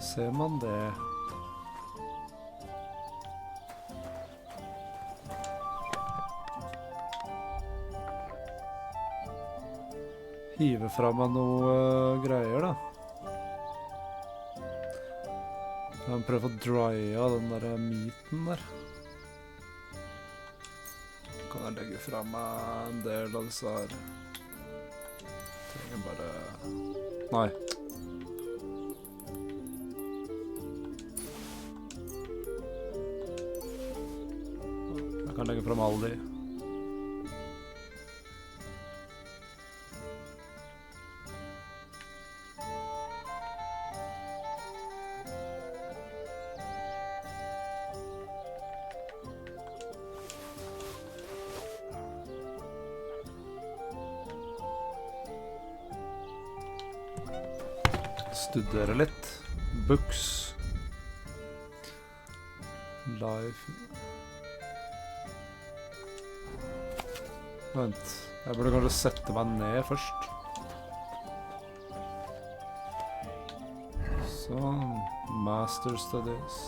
Ser man det? Hive fra meg noe greier da. Jeg kan prøve å drye den der meaten der. Kan jeg legge fra meg en del av disse her. Trenger bare... Nei. Jeg kan legge frem alle de. Studere litt. Books. Life. Vent, jeg burde kanskje sette meg ned først. Sånn, Master Studies.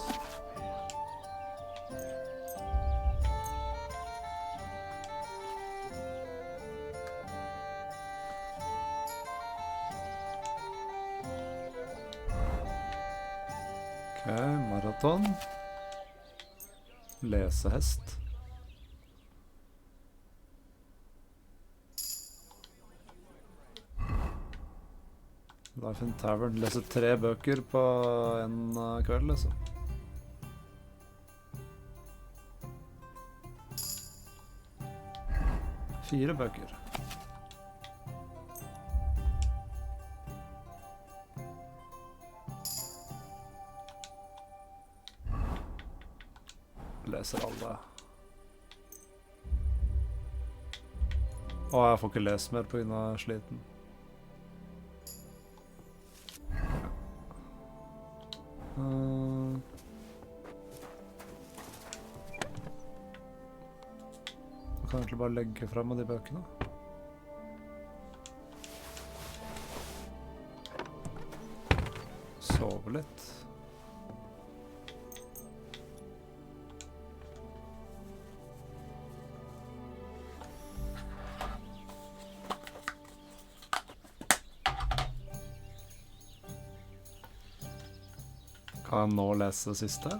Ok, maraton. Lesehest. Life in Tavern. Lese 3 bøker på en kveld, altså. Fire bøker. Leser alle. Jeg får ikke lest mer på grunn av sliten. Jeg kan egentlig bare legge frem av de bøkene. Sove litt. Kan jeg nå lese det siste?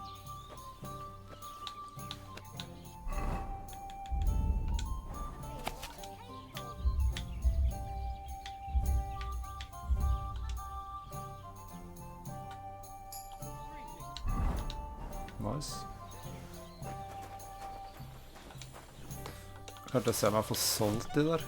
Nice. Kanskje jeg ser om jeg får solgt de der.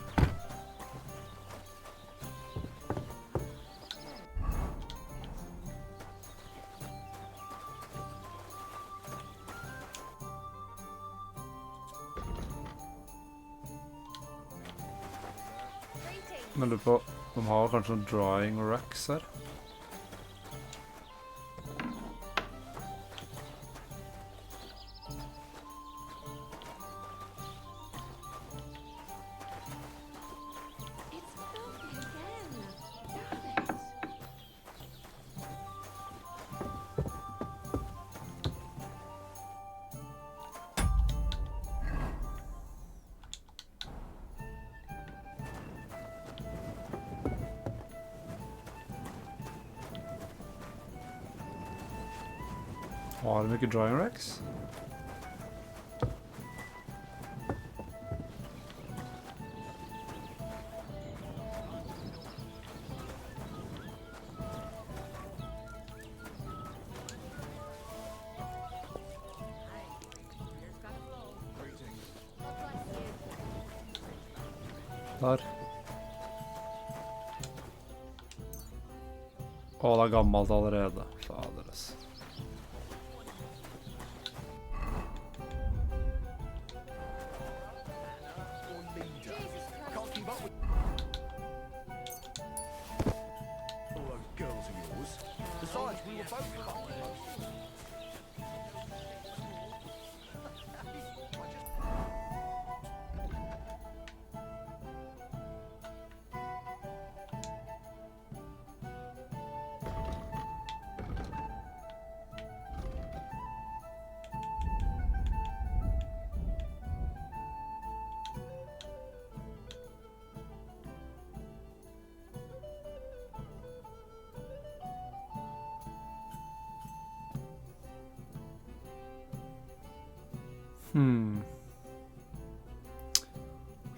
Jeg lurer på, de har kanskje noen drying racks her. Har de ikke drying racks? Der. Det er gammelt allerede. Fader, altså.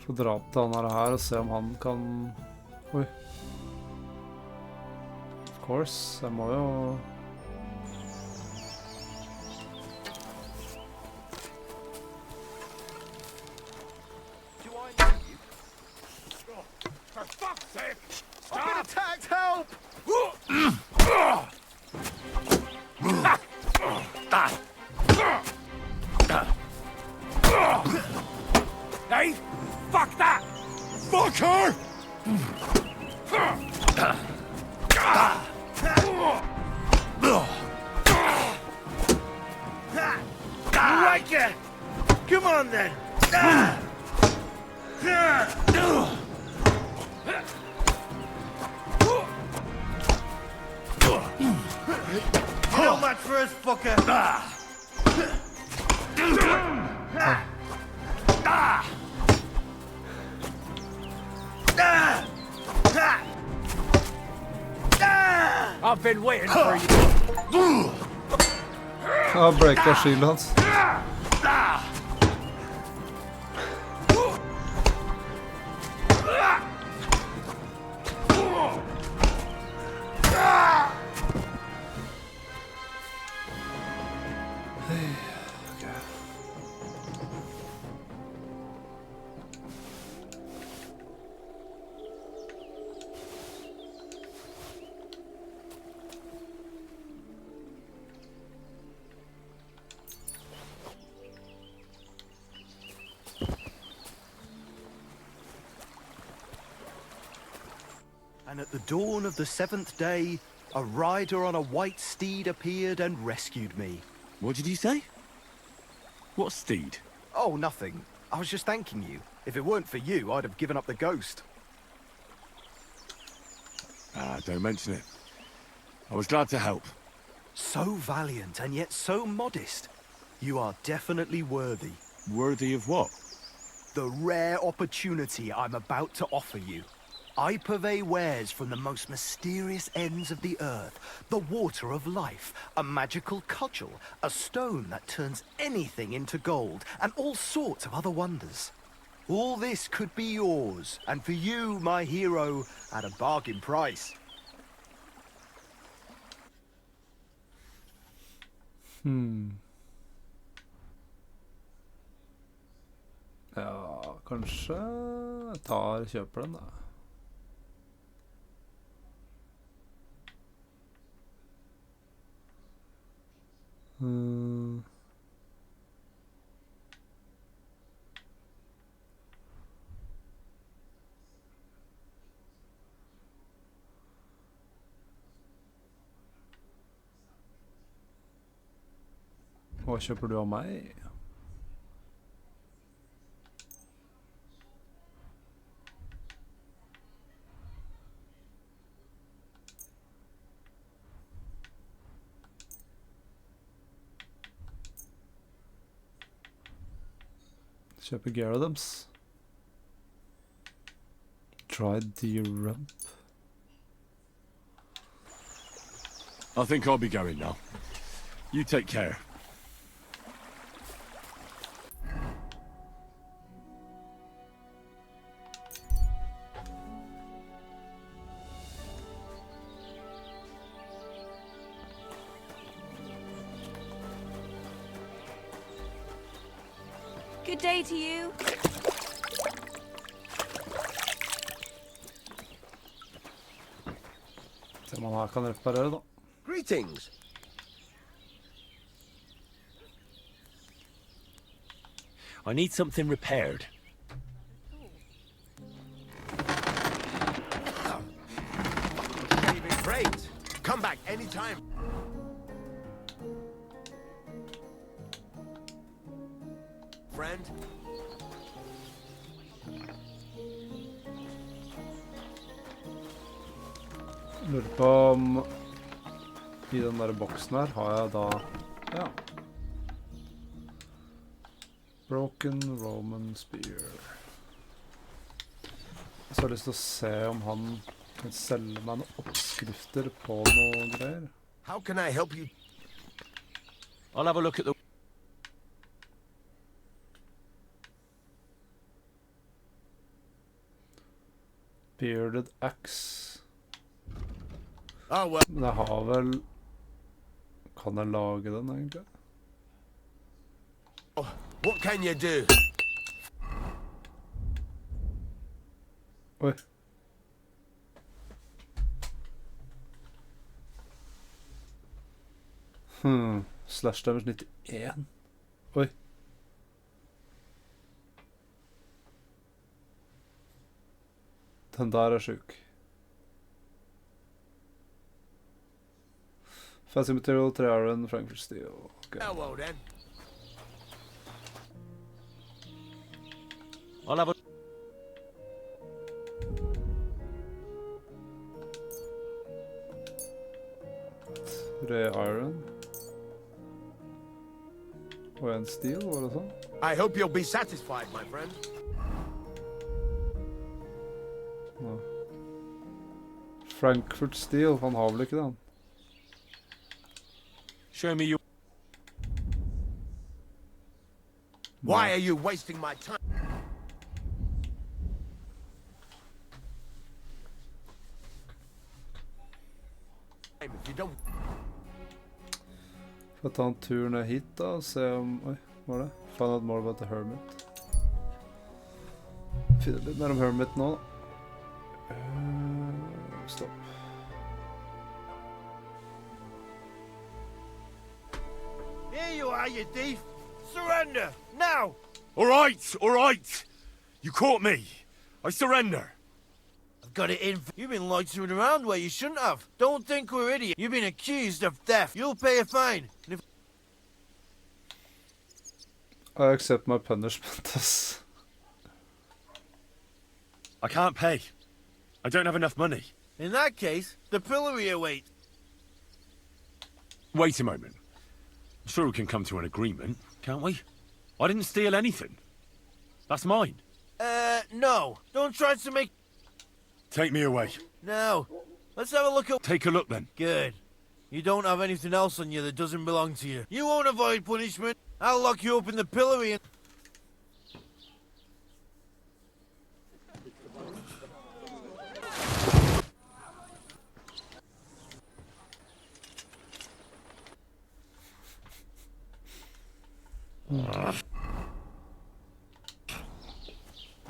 Få dra opp til han her og se om han kan... Oi. Of course, jeg må jo... Hey, fuck that! Fuck her! Like it! Come on then! No match for us, fucker! I've been waiting for you. Ja, breaka skylden hans. And at the dawn of the 7th day, a rider on a white steed appeared and rescued me. What did you say? What steed? Oh, nothing. I was just thanking you. If it weren't for you, I'd have given up the ghost. Ah, don't mention it. I was glad to help. So valiant and yet so modest. You are definitely worthy. Worthy of what? The rare opportunity I'm about to offer you. I purvey wares from the most mysterious ends of the earth. The water of life, a magical cudgel, a stone that turns anything into gold, and all sorts of other wonders. All this could be yours, and for you, my hero, at a bargain price. Ja, kanskje jeg kjøper den da. Hva kjøper du av meg? Kjøper Gyarados. Tried the rump. I think I'll be going now. You take care. Good day to you. Se om han her kan reparere da. Greetings. I need something repaired. You've been great. Come back anytime. Friend. Lurer på om i den der boksen her har jeg da, ja. Broken Roman Spear. Så har jeg lyst til å se om han kan selge meg noen oppskrifter på noe greier. How can I help you? I'll have a look at the... Bearded axe. Oh, well. Men jeg har vel... Kan jeg lage den, egentlig? What can you do? Oi. Slash damage 91. Oi. Den der er sjuk. Fancy material, 3 iron, Frankfurt steel. Okay. Oh, well then. I'll have a... 3 iron. Og en steel, var det sånn? I hope you'll be satisfied, my friend. No. Frankfurt steel, han har vel ikke den? Show me your... Why are you wasting my time? If you don't... Får ta en tur ned hit da, og se om... Oi, hva var det? Find out more about the hermit. Finner litt mer om hermit nå. Stopp. Here you are, you thief. Surrender, now! All right! You caught me. I surrender. I've got it in. You've been loitering around where you shouldn't have. Don't think we're idiots. You've been accused of theft. You'll pay a fine. And if I accept my punishment, ass. I can't pay. I don't have enough money. in that case, the pillory awaits. Wait a moment. I'm sure we can come to an agreement, can't we? I didn't steal anything. That's mine. No. Don't try to make... Take me away. No. Let's have a look at... Take a look then. Good. You don't have anything else on you that doesn't belong to you. You won't avoid punishment. I'll lock you up in the pillory and...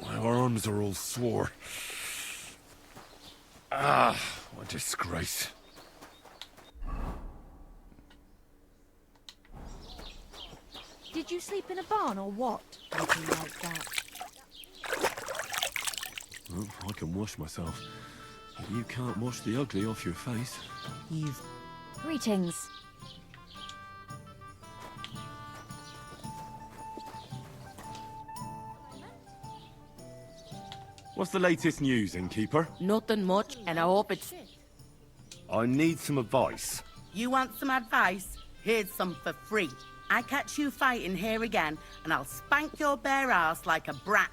My arms are all sore. Ah, what a disgrace. Did you sleep in a barn or what? Looking like that. Well, I can wash myself. But you can't wash the ugly off your face. You've... Greetings. What's the latest news, innkeeper? Nothing much, and I hope it's... I need some advice. You want some advice? Here's some for free. I catch you fighting here again, and I'll spank your bare ass like a brat.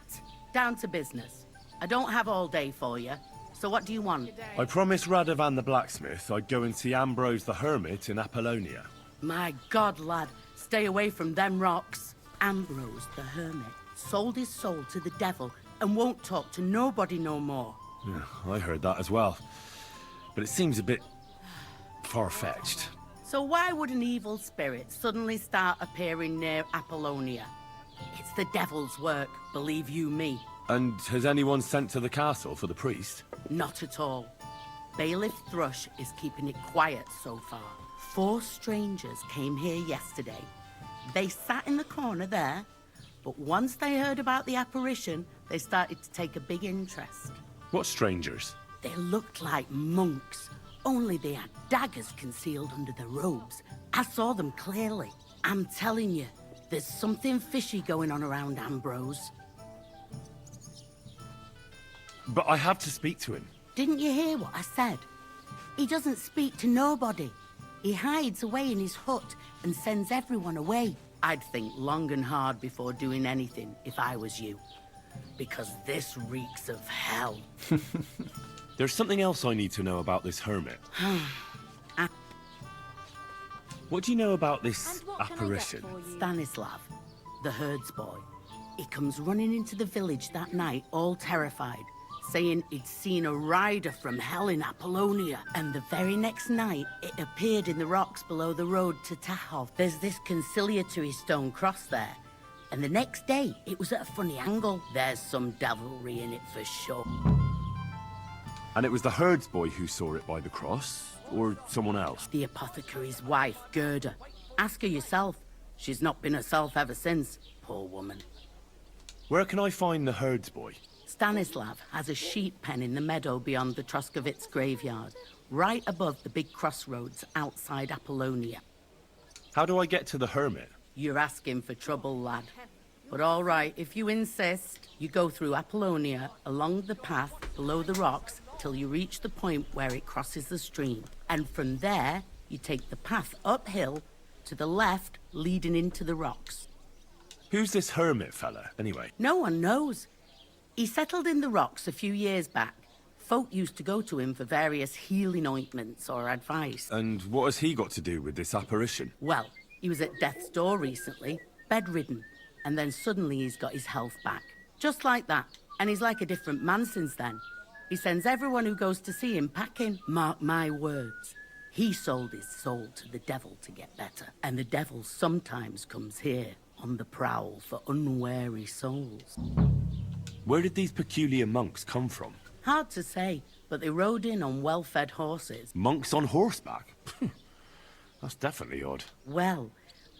Down to business. I don't have all day for you, so what do you want? I promised Radovan the blacksmith I'd go and see Ambrose the hermit in Apollonia. My God, lad, stay away from them rocks. Ambrose the hermit sold his soul to the devil and won't talk to nobody no more. Yeah, I heard that as well. But it seems a bit... far-fetched. So why would an evil spirit suddenly start appearing near Apollonia? It's the devil's work, believe you me. And has anyone sent to the castle for the priest? Not at all. Bailiff Thrush is keeping it quiet so far. 4 strangers came here yesterday. They sat in the corner there, but once they heard about the apparition, they started to take a big interest. What strangers? They looked like monks, only they had daggers concealed under their robes. I saw them clearly. I'm telling you, there's something fishy going on around Ambrose. But I have to speak to him. Didn't you hear what I said? He doesn't speak to nobody. He hides away in his hut and sends everyone away. I'd think long and hard before doing anything if I was you. Because this reeks of hell. There's something else I need to know about this hermit. What do you know about this And what can I get apparition? for you? Stanislav, the herds boy. He comes running into the village that night, all terrified, saying he'd seen a rider from hell in Apollonia. And the very next night, it appeared in the rocks below the road to Tahov. There's this conciliatory stone cross there. And the next day, it was at a funny angle. There's some devilry in it for sure. And it was the herdsboy who saw it by the cross, or someone else? The apothecary's wife, Gerda. Ask her yourself. She's not been herself ever since, poor woman. Where can I find the herdsboy? Stanislav has a sheep pen in the meadow beyond the Troskovitz graveyard, right above the big crossroads outside Apollonia. How do I get to the hermit? You're asking for trouble, lad. But all right, if you insist, you go through Apollonia, along the path, below the rocks, till you reach the point where it crosses the stream. And from there, you take the path uphill to the left, leading into the rocks. Who's this hermit fella, anyway? No one knows. He settled in the rocks a few years back. Folk used to go to him for various healing ointments or advice. And what has he got to do with this apparition? Well, he was at death's door recently, bedridden, and then suddenly he's got his health back. Just like that. And he's like a different man since then. He sends everyone who goes to see him packing. Mark my words. He sold his soul to the devil to get better. And the devil sometimes comes here on the prowl for unwary souls. Where did these peculiar monks come from? Hard to say, but they rode in on well-fed horses. Monks on horseback? That's definitely odd. Well,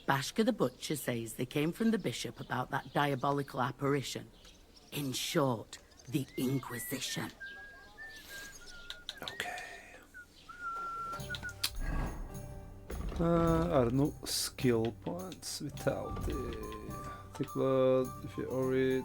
Bashka the Butcher says they came from the bishop about that diabolical apparition. In short, the Inquisition. Ok. Er det noe skill points? Vitality. Thick blood, if you overeat.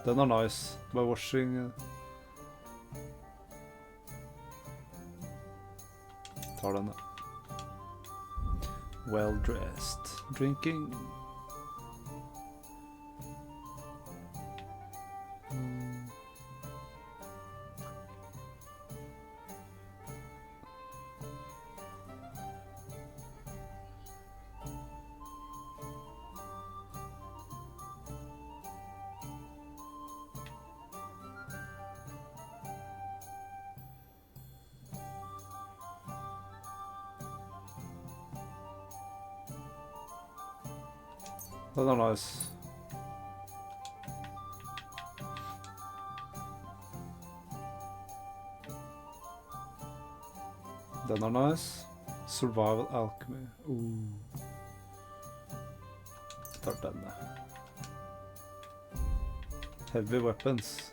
Den er nice. By washing. Tar den da. Well dressed. Drinking. Den er nice. Den er nice. Survival alchemy. Tar denne. Heavy weapons.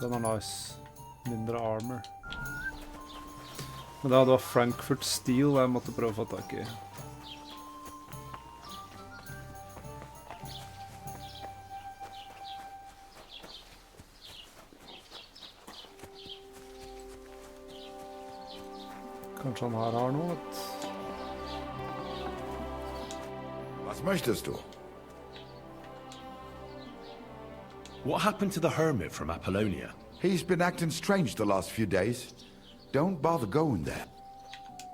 Den er nice. Mindre armor. Men det var Frankfurt Steel jeg måtte prøve å få tak i. Kanskje han her har noe, vet. Was möchtest du? What happened to the hermit from Apollonia? He's been acting strange the last few days. Don't bother going there.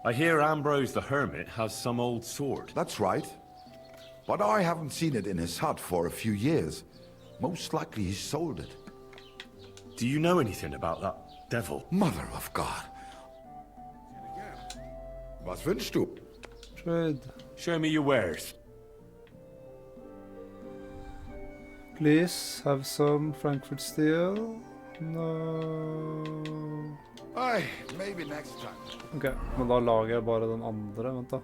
I hear Ambrose the hermit has some old sword. That's right. But I haven't seen it in his hut for a few years. Most likely he sold it. Do you know anything about that devil? Mother of God. Was wünschst du? Trade. Show me your wares. Please have some Frankfurt Steel. No. Aye, maybe next time. Ok, men da lager jeg bare den andre, vent da.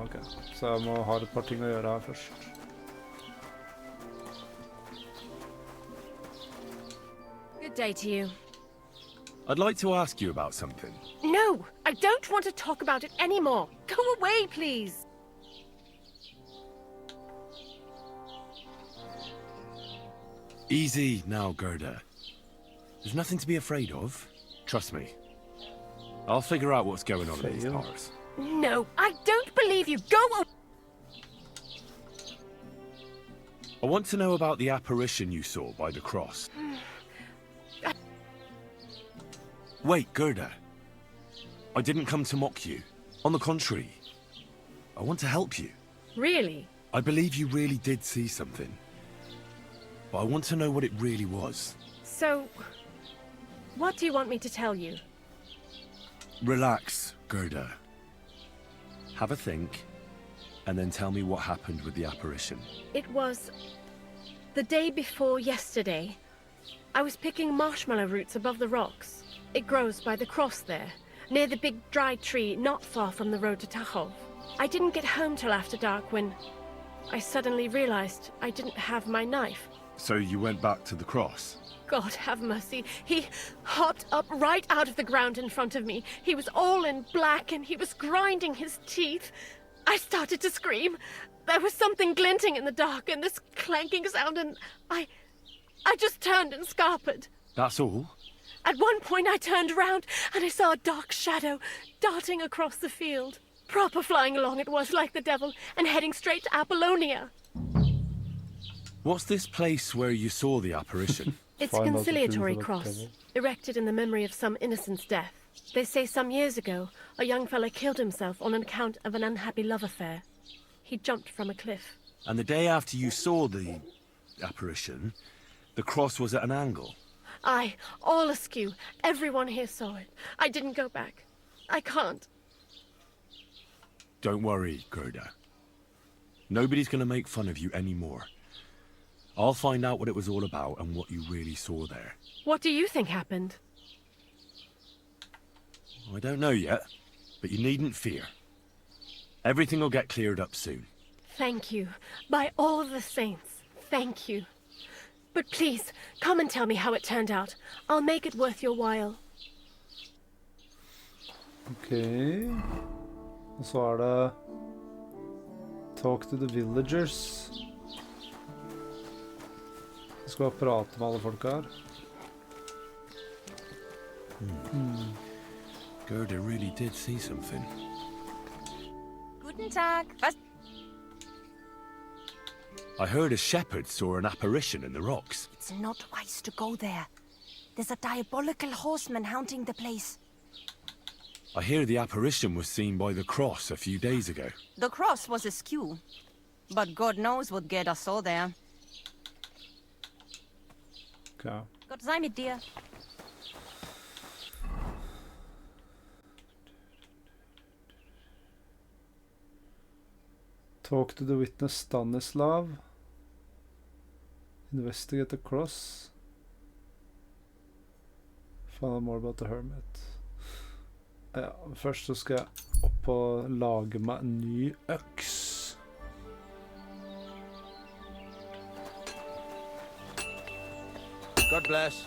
Ok, så jeg må ha et par ting å gjøre her først. Good day to you. I'd like to ask you about something. No, I don't want to talk about it anymore. Go away, please. Easy now, Gerda. There's nothing to be afraid of. Trust me. I'll figure out what's going on in these Fail. bars. No, I don't believe you. Go on. I want to know about the apparition you saw by the cross. Wait, Gerda. I didn't come to mock you. On the contrary, I want to help you. Really? I believe you really did see something. But I want to know what it really was. So, what do you want me to tell you? Relax, Gerda. Have a think, and then tell me what happened with the apparition. It was the day before yesterday. I was picking marshmallow roots above the rocks. It grows by the cross there, near the big dry tree not far from the road to Tachov. I didn't get home till after dark when I suddenly realized I didn't have my knife. So you went back to the cross? God have mercy. He hopped up right out of the ground in front of me. He was all in black and he was grinding his teeth. I started to scream. There was something glinting in the dark and this clanking sound, and I just turned and scarpered. That's all? At one point I turned around and I saw a dark shadow darting across the field. Proper flying along it was, like the devil, and heading straight to Apollonia. What's this place where you saw the apparition? It's a Find out the conciliatory truth about the cross, devil. erected in the memory of some innocent's death. They say some years ago, a young fella killed himself on account of an unhappy love affair. He jumped from a cliff. And the day after you saw the apparition, the cross was at an angle. Aye, all askew. Everyone here saw it. I didn't go back. I can't. Don't worry, Gerda. Nobody's going to make fun of you anymore. I'll find out what it was all about and what you really saw there. What do you think happened? I don't know yet, but you needn't fear. Everything will get cleared up soon. Thank you. By all the saints, thank you. But please, come and tell me how it turned out. I'll make it worth your while. Ok. Og så er det Talk to the villagers. Vi skal bare prate med alle folka her. Gerda really did see something. Guten Tag. Was? I heard a shepherd saw an apparition in the rocks. It's not wise to go there. There's a diabolical horseman haunting the place. I hear the apparition was seen by the cross a few days ago. The cross was askew, but God knows what get us all there. Ok. Gott sei mit dir. Talk to the witness Stanislav. Investigate the cross. Find out more about the hermit. Ja, først så skal jeg opp og lage meg en ny øks. God bless.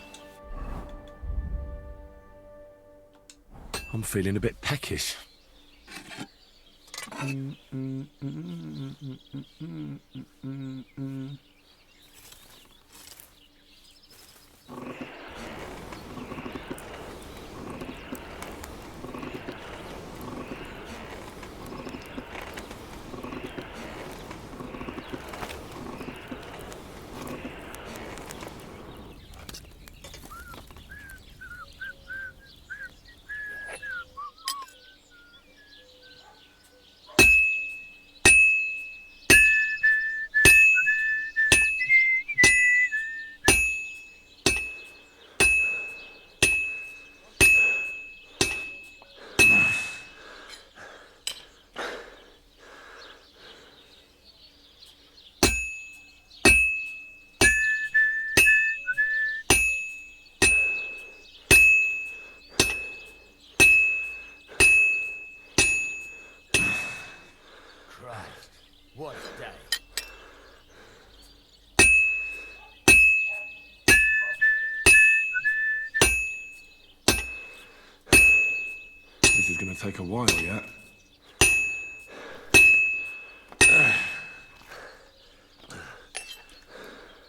I'm feeling a bit peckish. Christ, what a day. This is going to take a while yet.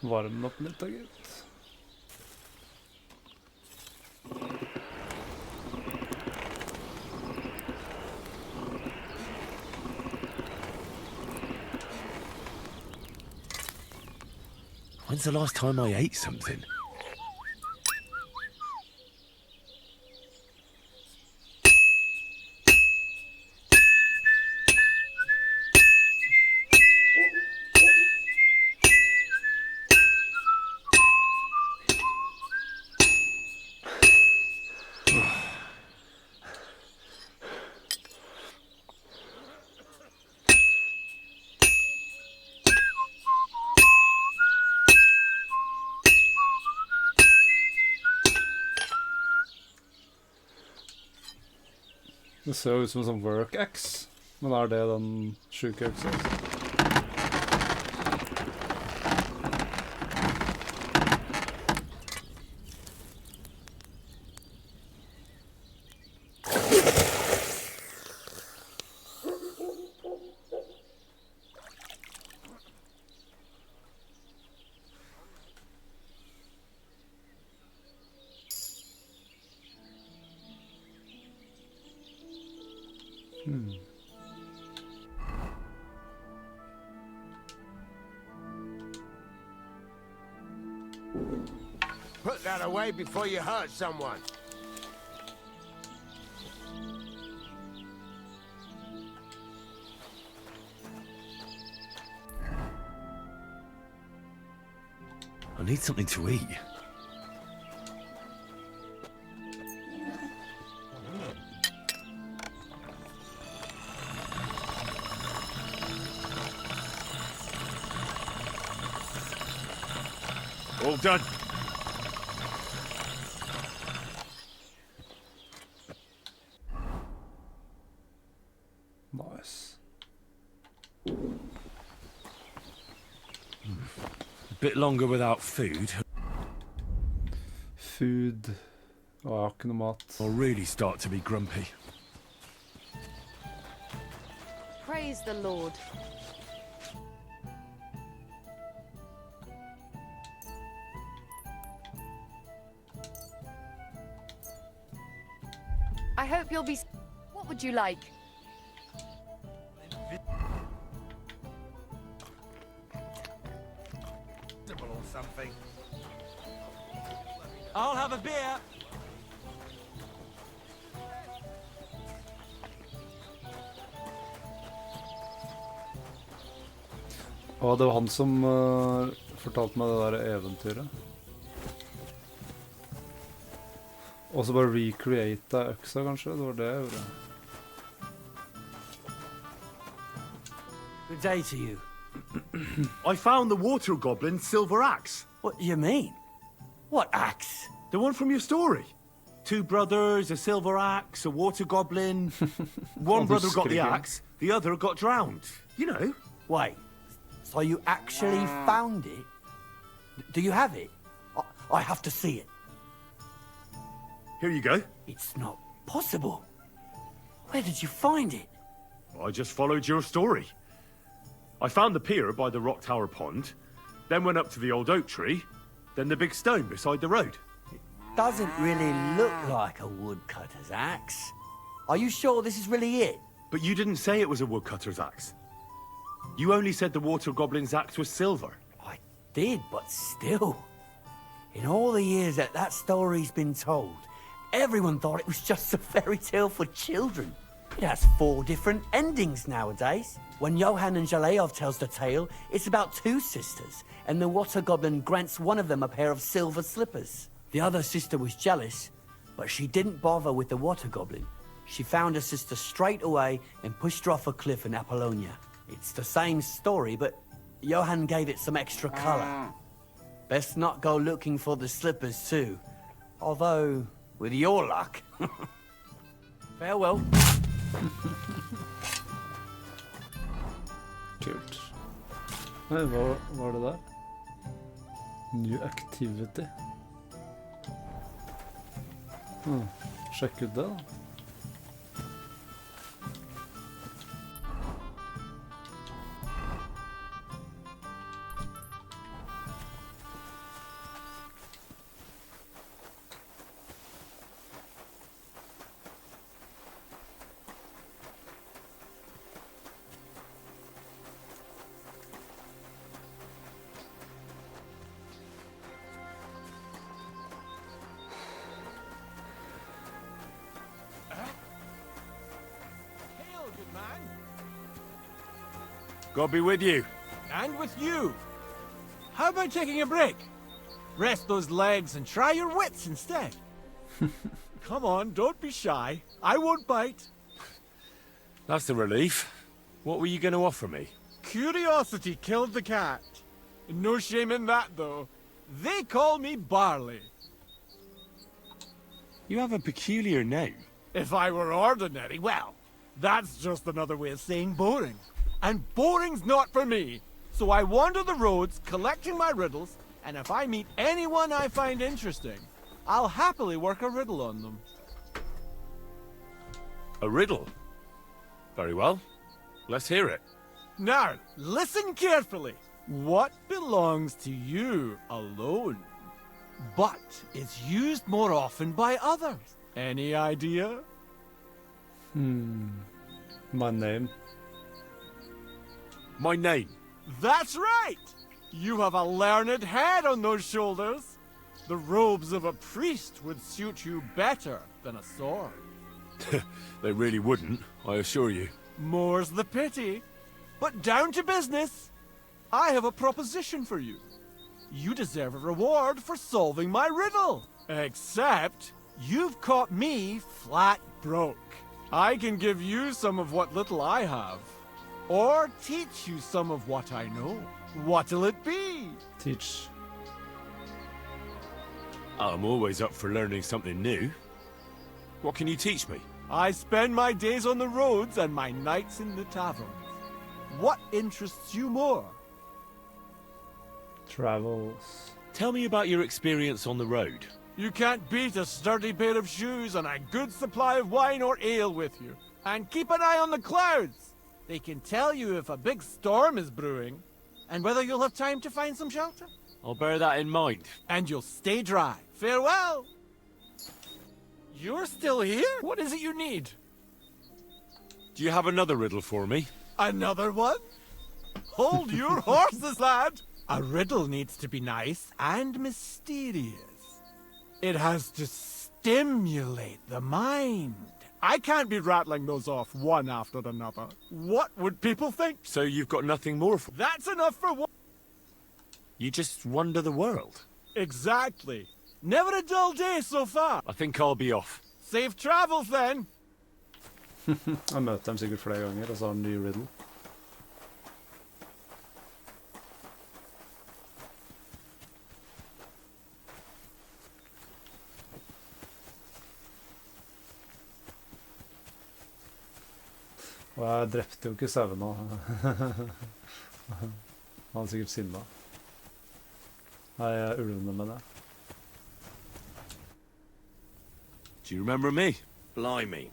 Varm opp litt da, gitt. When's the last time I ate something? Det ser jo ut som en sånn work-axe, men er det den sjuke øksa? Put that away before you hurt someone. I need something to eat. All done. Nice. A bit longer without food. Food. Å, jeg har ikke noe mat. I'll really start to be grumpy. Praise the Lord. I hope you'll be... What would you like? Or something. I'll have a beer. Og det var han som fortalte meg det der eventyret. Og så bare recreate øksa, kanskje? Det var det jeg gjorde. Good day to you. I found the water goblin's silver axe. What do you mean? What axe? The one from your story. Two brothers, a silver axe, a water goblin. One brother got the axe, the other got drowned. You know. Wait, so you actually found it? Do you have it? I have to see it. Here you go. It's not possible. Where did you find it? I just followed your story. I found the pier by the rock tower pond, then went up to the old oak tree, then the big stone beside the road. Doesn't really look like a woodcutter's axe. Are you sure this is really it? But you didn't say it was a woodcutter's axe. You only said the water goblin's axe was silver. I did, but still. In all the years that story's been told, everyone thought it was just a fairy tale for children. It has 4 different endings nowadays. When Johann and Jaleov tells the tale, it's about 2 sisters, and the water goblin grants one of them a pair of silver slippers. The other sister was jealous, but she didn't bother with the water goblin. She found her sister straight away and pushed her off a cliff in Apollonia. It's the same story, but Johann gave it some extra color. Best not go looking for the slippers too. Although, with your luck. Farewell. Kult. Nei, hva var det der? New activity. Sjekk ut det da. God be with you. And with you. How about taking a break? Rest those legs and try your wits instead. Come on, don't be shy. I won't bite. That's a relief. What were you going to offer me? Curiosity killed the cat. No shame in that, though. They call me Barley. You have a peculiar name. If I were ordinary, well, that's just another way of saying boring. And boring's not for me. So I wander the roads collecting my riddles, and if I meet anyone I find interesting, I'll happily work a riddle on them. A riddle? Very well. Let's hear it. Now, listen carefully. What belongs to you alone, but is used more often by others? Any idea? My name. My name? That's right! You have a learned head on those shoulders. The robes of a priest would suit you better than a sword. They really wouldn't, I assure you. More's the pity. But down to business. I have a proposition for you. You deserve a reward for solving my riddle. Except, you've caught me flat broke. I can give you some of what little I have. Or teach you some of what I know. What'll it be? Teach. I'm always up for learning something new. What can you teach me? I spend my days on the roads and my nights in the taverns. What interests you more? Travels. Tell me about your experience on the road. You can't beat a sturdy pair of shoes and a good supply of wine or ale with you. And keep an eye on the clouds. They can tell you if a big storm is brewing, and whether you'll have time to find some shelter. I'll bear that in mind. And you'll stay dry. Farewell! You're still here? What is it you need? Do you have another riddle for me? Another one? Hold your horses, lad! A riddle needs to be nice and mysterious. It has to stimulate the mind. I can't be rattling those off one after another. What would people think? So you've got nothing more for... That's enough for one. You just wander the world. Exactly. Never a dull day so far. I think I'll be off. Safe travels then. Jeg møter dem sikkert flere ganger, og så har han en ny riddle. Og jeg drepte jo ikke sauen nå. Han er sikkert sinna. Nei, ulvene med det. Do you remember me? Blimey.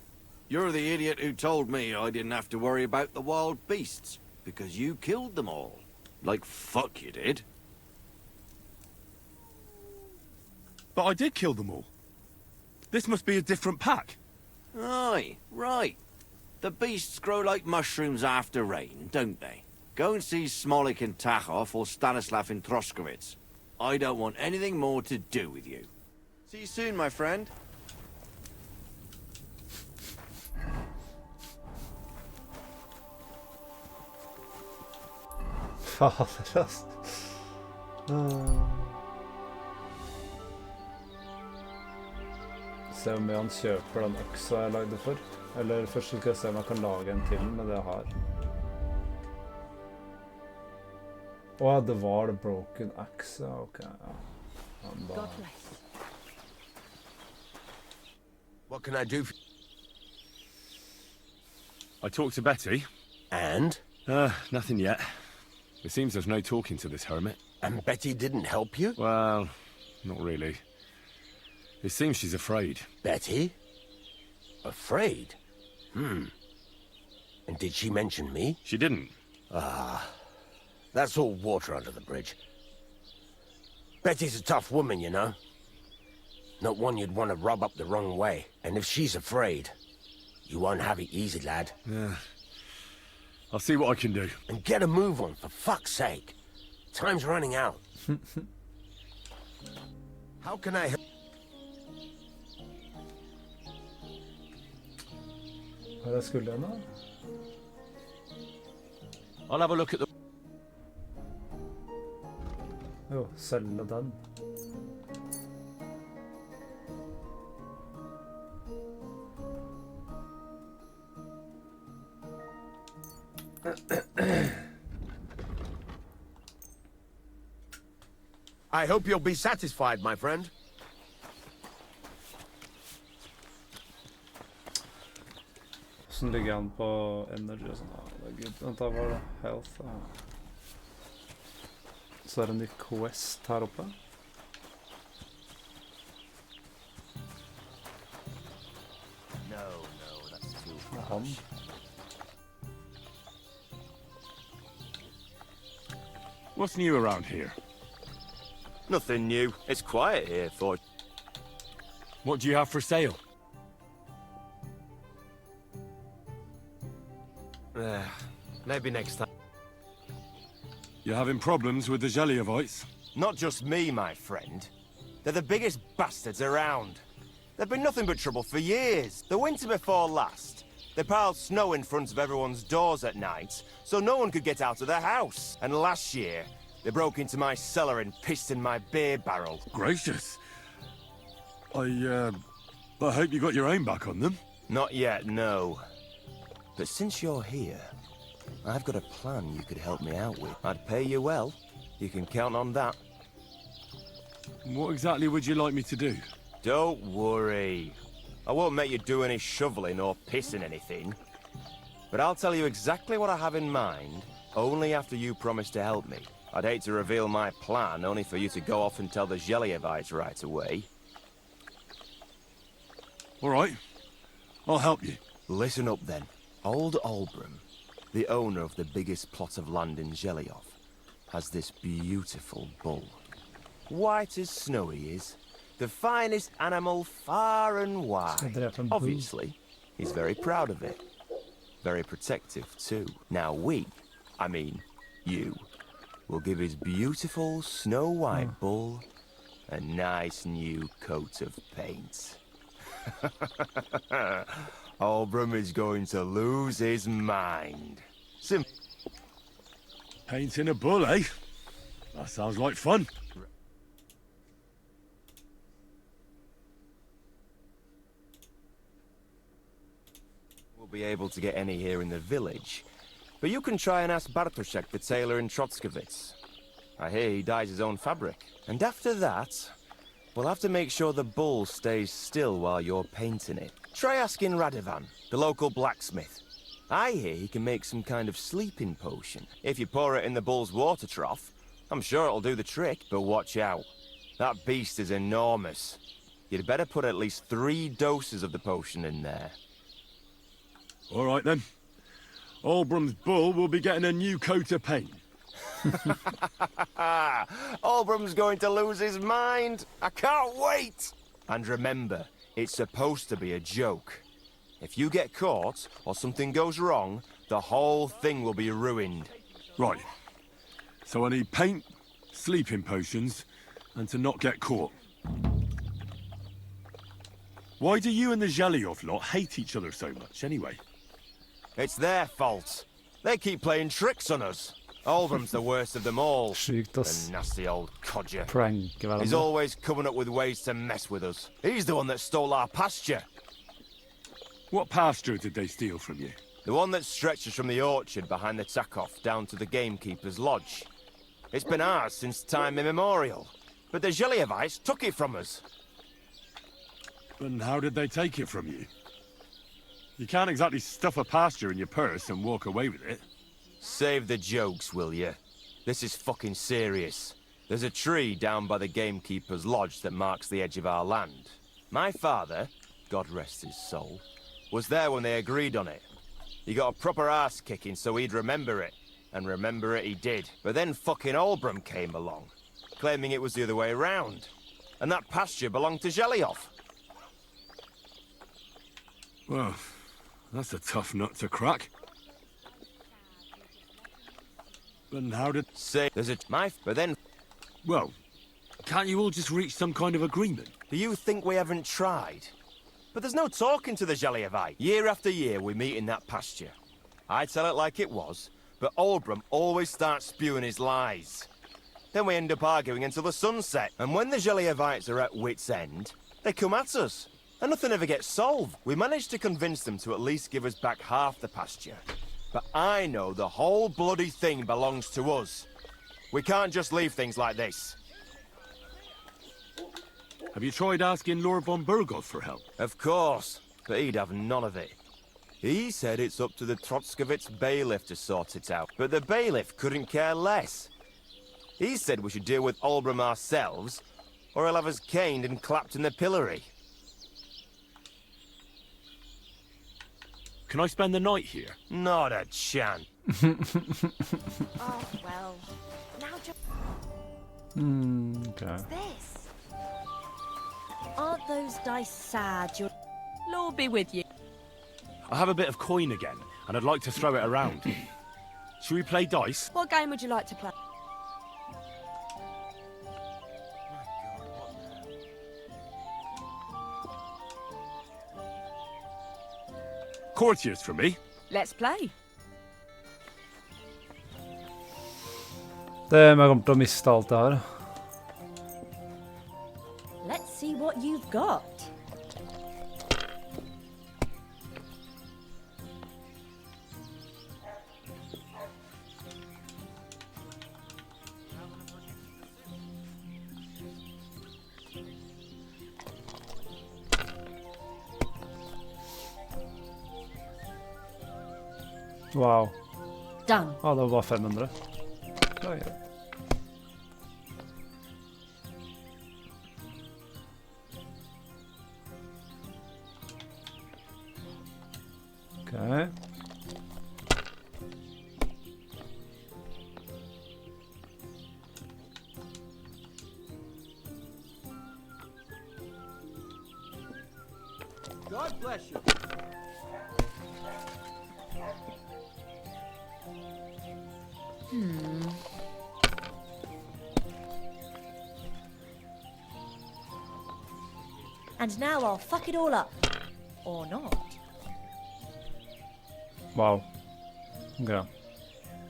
You're the idiot who told me I didn't have to worry about the wild beasts, because you killed them all. Like fuck you did. But I did kill them all. This must be a different pack. Aye, right. The beasts grow like mushrooms after rain, don't they? Go and see Smolik in Tachov or Stanislav in Troskowitz. I don't want anything more to do with you. See you soon, my friend. Fader, altså. Se om han kjøper den øksa jeg lagde for. Eller først skal jeg se om jeg kan lage en til med det jeg har. Åh, det var det broken axe, ok, ja. God bless. What can I do for... I talked to Betty. And? Nothing yet. It seems there's no talking to this hermit. And Betty didn't help you? Well, not really. It seems she's afraid. Betty? Afraid? And did she mention me? She didn't. Ah, that's all water under the bridge. Betty's a tough woman, you know. Not one you'd want to rub up the wrong way. And if she's afraid, you won't have it easy, lad. Yeah. I'll see what I can do. And get a move on, for fuck's sake. Time's running out. How can I help? Hva er det jeg skulle igjen da? I'll have a look at the... Jo, selge den. I hope you'll be satisfied, my friend. Hvordan ligger han på energy og sånn? Det er good. Vent, da var det health. Ja. Så er det en ny quest her oppe. Han. What's new around here? Nothing new. It's quiet here for... What do you have for sale? Maybe next time. You having problems with the Jelliavites? Not just me, my friend. They're the biggest bastards around. They've been nothing but trouble for years. The winter before last, they piled snow in front of everyone's doors at night, so no one could get out of their house. And last year, they broke into my cellar and pissed in my beer barrel. Gracious. I hope you got your aim back on them. Not yet, no. But since you're here, I've got a plan you could help me out with. I'd pay you well. You can count on that. What exactly would you like me to do? Don't worry. I won't make you do any shoveling or pissing anything. But I'll tell you exactly what I have in mind, only after you promise to help me. I'd hate to reveal my plan, only for you to go off and tell the Jelliavites right away. All right. I'll help you. Listen up, then. Old Olbram, the owner of the biggest plot of land in Jelliov, has this beautiful bull. White as snow he is. The finest animal far and wide. Obviously, he's very proud of it. Very protective, too. Now I mean, you, will give his beautiful snow-white bull a nice new coat of paint. Olbram is going to lose his mind. Painting a bull, eh? That sounds like fun. We'll be able to get any here in the village. But you can try and ask Bartoszek, the tailor in Trotskovitz. I hear he dyes his own fabric. And after that, we'll have to make sure the bull stays still while you're painting it. Try asking Radovan, the local blacksmith. I hear he can make some kind of sleeping potion. If you pour it in the bull's water trough, I'm sure it'll do the trick, but watch out. That beast is enormous. You'd better put at least 3 doses of the potion in there. All right, then. Olbram's bull will be getting a new coat of paint. Olbram's going to lose his mind. I can't wait. And remember, it's supposed to be a joke. If you get caught or something goes wrong, the whole thing will be ruined. Right. So I need paint, sleeping potions, and to not get caught. Why do you and the Jelliov lot hate each other so much, anyway? It's their fault. They keep playing tricks on us. Olbram's the worst of them all. The nasty old codger. He's always coming up with ways to mess with us. He's the one that stole our pasture. What pasture did they steal from you? The one that stretches from the orchard behind the Takov down to the gamekeeper's lodge. It's been ours since time immemorial. But the Jelliavites took it from us. And how did they take it from you? You can't exactly stuff a pasture in your purse and walk away with it. Save the jokes, will you? This is fucking serious. There's a tree down by the gamekeeper's lodge that marks the edge of our land. My father, God rest his soul, was there when they agreed on it. He got a proper ass kicking so he'd remember it. And remember it he did. But then fucking Olbram came along, claiming it was the other way around. And that pasture belonged to Jelliov. Well, that's a tough nut to crack. And how did... Say, there's a... but then... Well, can't you all just reach some kind of agreement? Do you think we haven't tried? But there's no talking to the Jelliavite. Year after year we meet in that pasture. I tell it like it was, but Oldbrum always starts spewing his lies. Then we end up arguing until the sun sets, and when the Gelievites are at wit's end, they come at us, and nothing ever gets solved. We managed to convince them to at least give us back half the pasture. But I know the whole bloody thing belongs to us. We can't just leave things like this. Have you tried asking Lord von Burgos for help? Of course, but he'd have none of it. He said it's up to the Trotskovitz bailiff to sort it out, but the bailiff couldn't care less. He said we should deal with Oldbrum ourselves, or he'll have us caned and clapped in the pillory. Can I spend the night here? Not a chance. Oh, well. Now just... Okay. What's this? Aren't those dice sad? Lord be with you. I have a bit of coin again, and I'd like to throw it around. Should we play dice? What game would you like to play? Courtiers for me. Let's play. Det er, jeg kommer til å miste alt det her. Let's see what you've got. Wow. Done. Ja, det var bare 500. Det er greit. Okay. God bless you. And now I'll fuck it all up. Or not. Wow. Okay.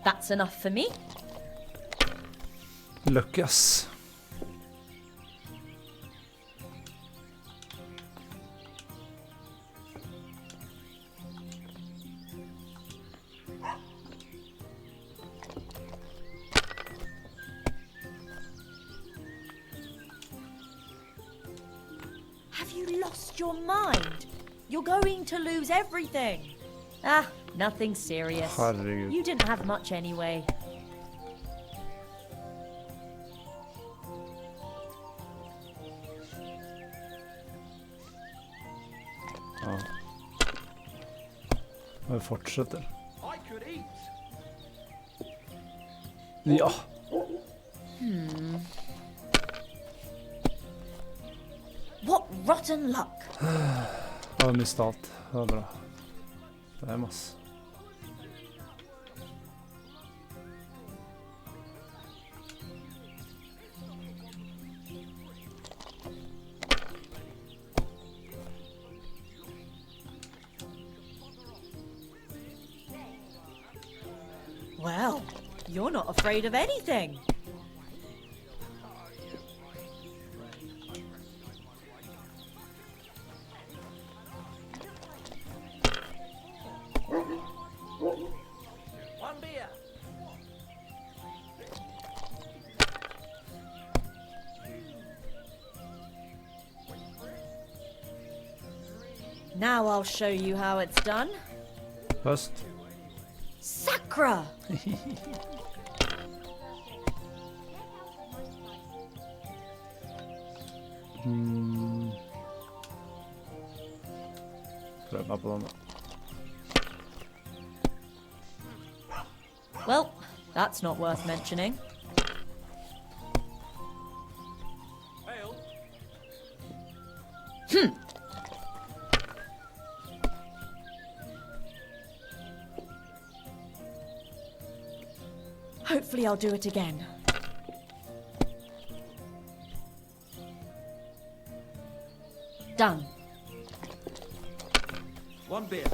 That's enough for me. Lucky, ass. Have you lost your mind? You're going to lose everything. Ah, nothing serious. Herregud. You didn't have much anyway. Ja. Vi fortsätter. I could eat. Ja. What rotten luck. Jag har missat allt. Det var bra. Det är mass. Well, you're not afraid of anything. One beer. Now I'll show you how it's done. Först. Sakra! Pröva på den. Well, that's not worth mentioning. Hopefully I'll do it again. Done. One beer.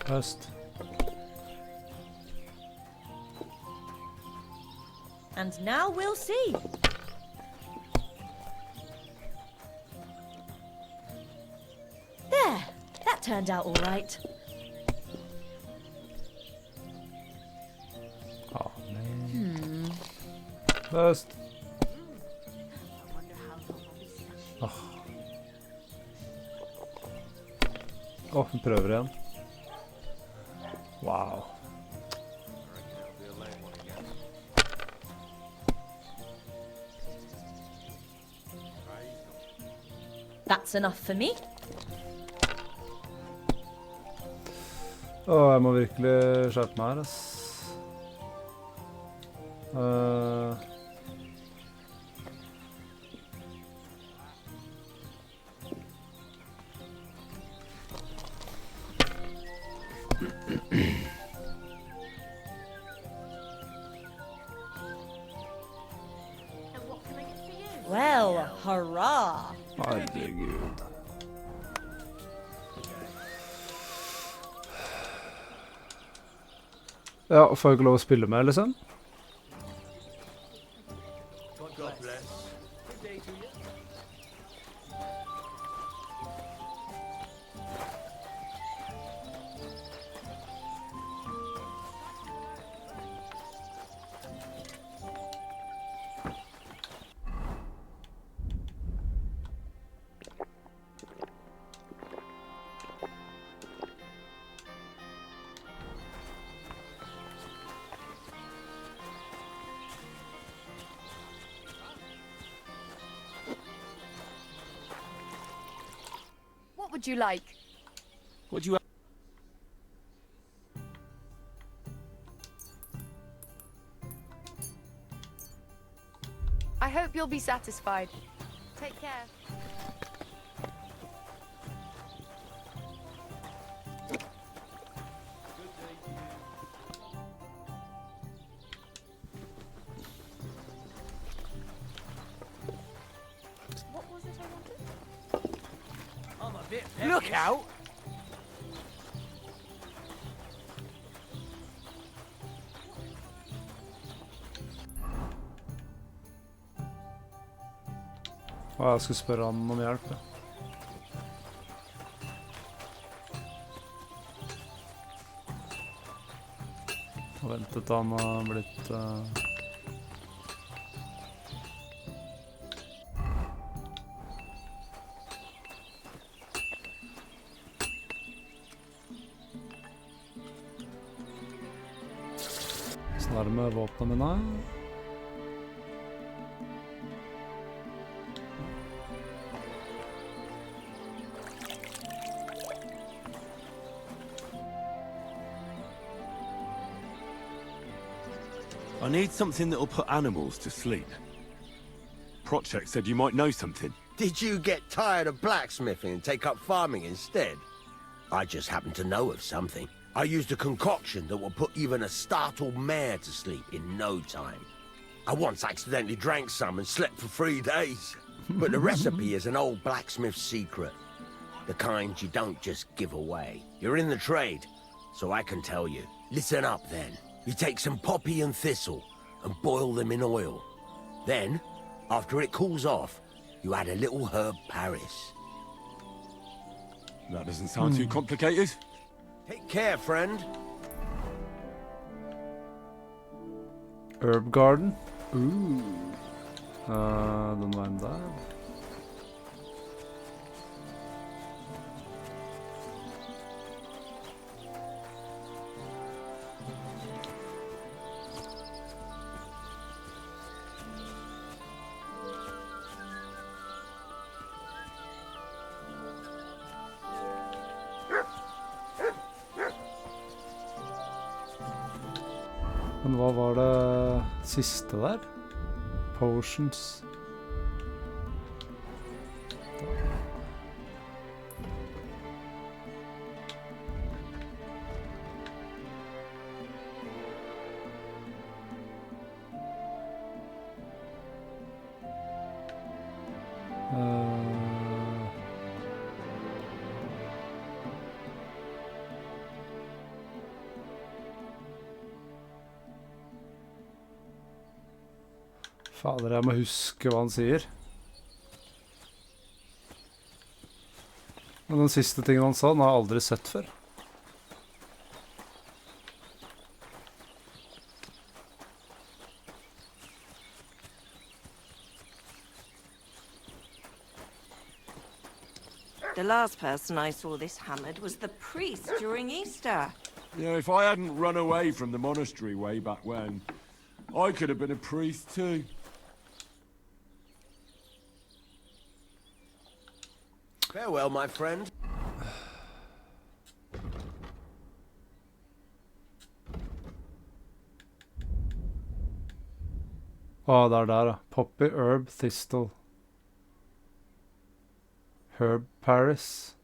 Øst. And now we'll see. There, that turned out all right. Oh, man. Øst. Åh, vi prøver igjen. Wow. That's enough for me. Åh, jeg må virkelig skjerpe meg her, ass. Well, hurrah! Herregud. Ja, får jeg ikke lov å spille med, liksom? God bless. What would you like? What do you... I hope you'll be satisfied. Take care. What was it I wanted? I'm a bit Look out! Jeg skal spørre han om hjelp. Ja. Og ventet til han har blitt... Sånn er det med våpnene mine. I need something that'll put animals to sleep. Project said you might know something. Did you get tired of blacksmithing and take up farming instead? I just happen to know of something. I used a concoction that will put even a startled mare to sleep in no time. I once accidentally drank some and slept for 3 days. But the recipe is an old blacksmith's secret. The kind you don't just give away. You're in the trade, so I can tell you. Listen up then. You take some poppy and thistle and boil them in oil. Then, after it cools off, you add a little herb Paris. That doesn't sound too complicated. Take care, friend. Herb garden. Ooh. Den veien der. Men hva var det siste der? Potions. Fader, jeg må huske hva han sier. Men den siste tingen han sa, den har jeg aldri sett før. The last person I saw this hammered was the priest during Easter. Yeah, if I hadn't run away from the monastery way back when, I could have been a priest too. Farewell, my friend. Det der da. Poppy, herb, thistle. Herb Paris.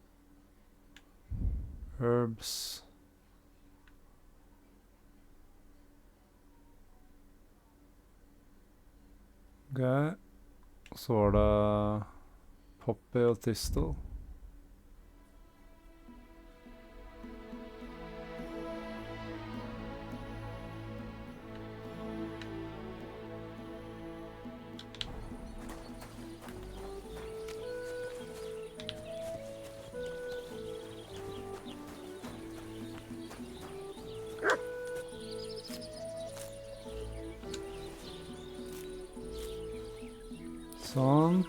Herbs. Ok. Så var det Poppy og Thistle. Sånn.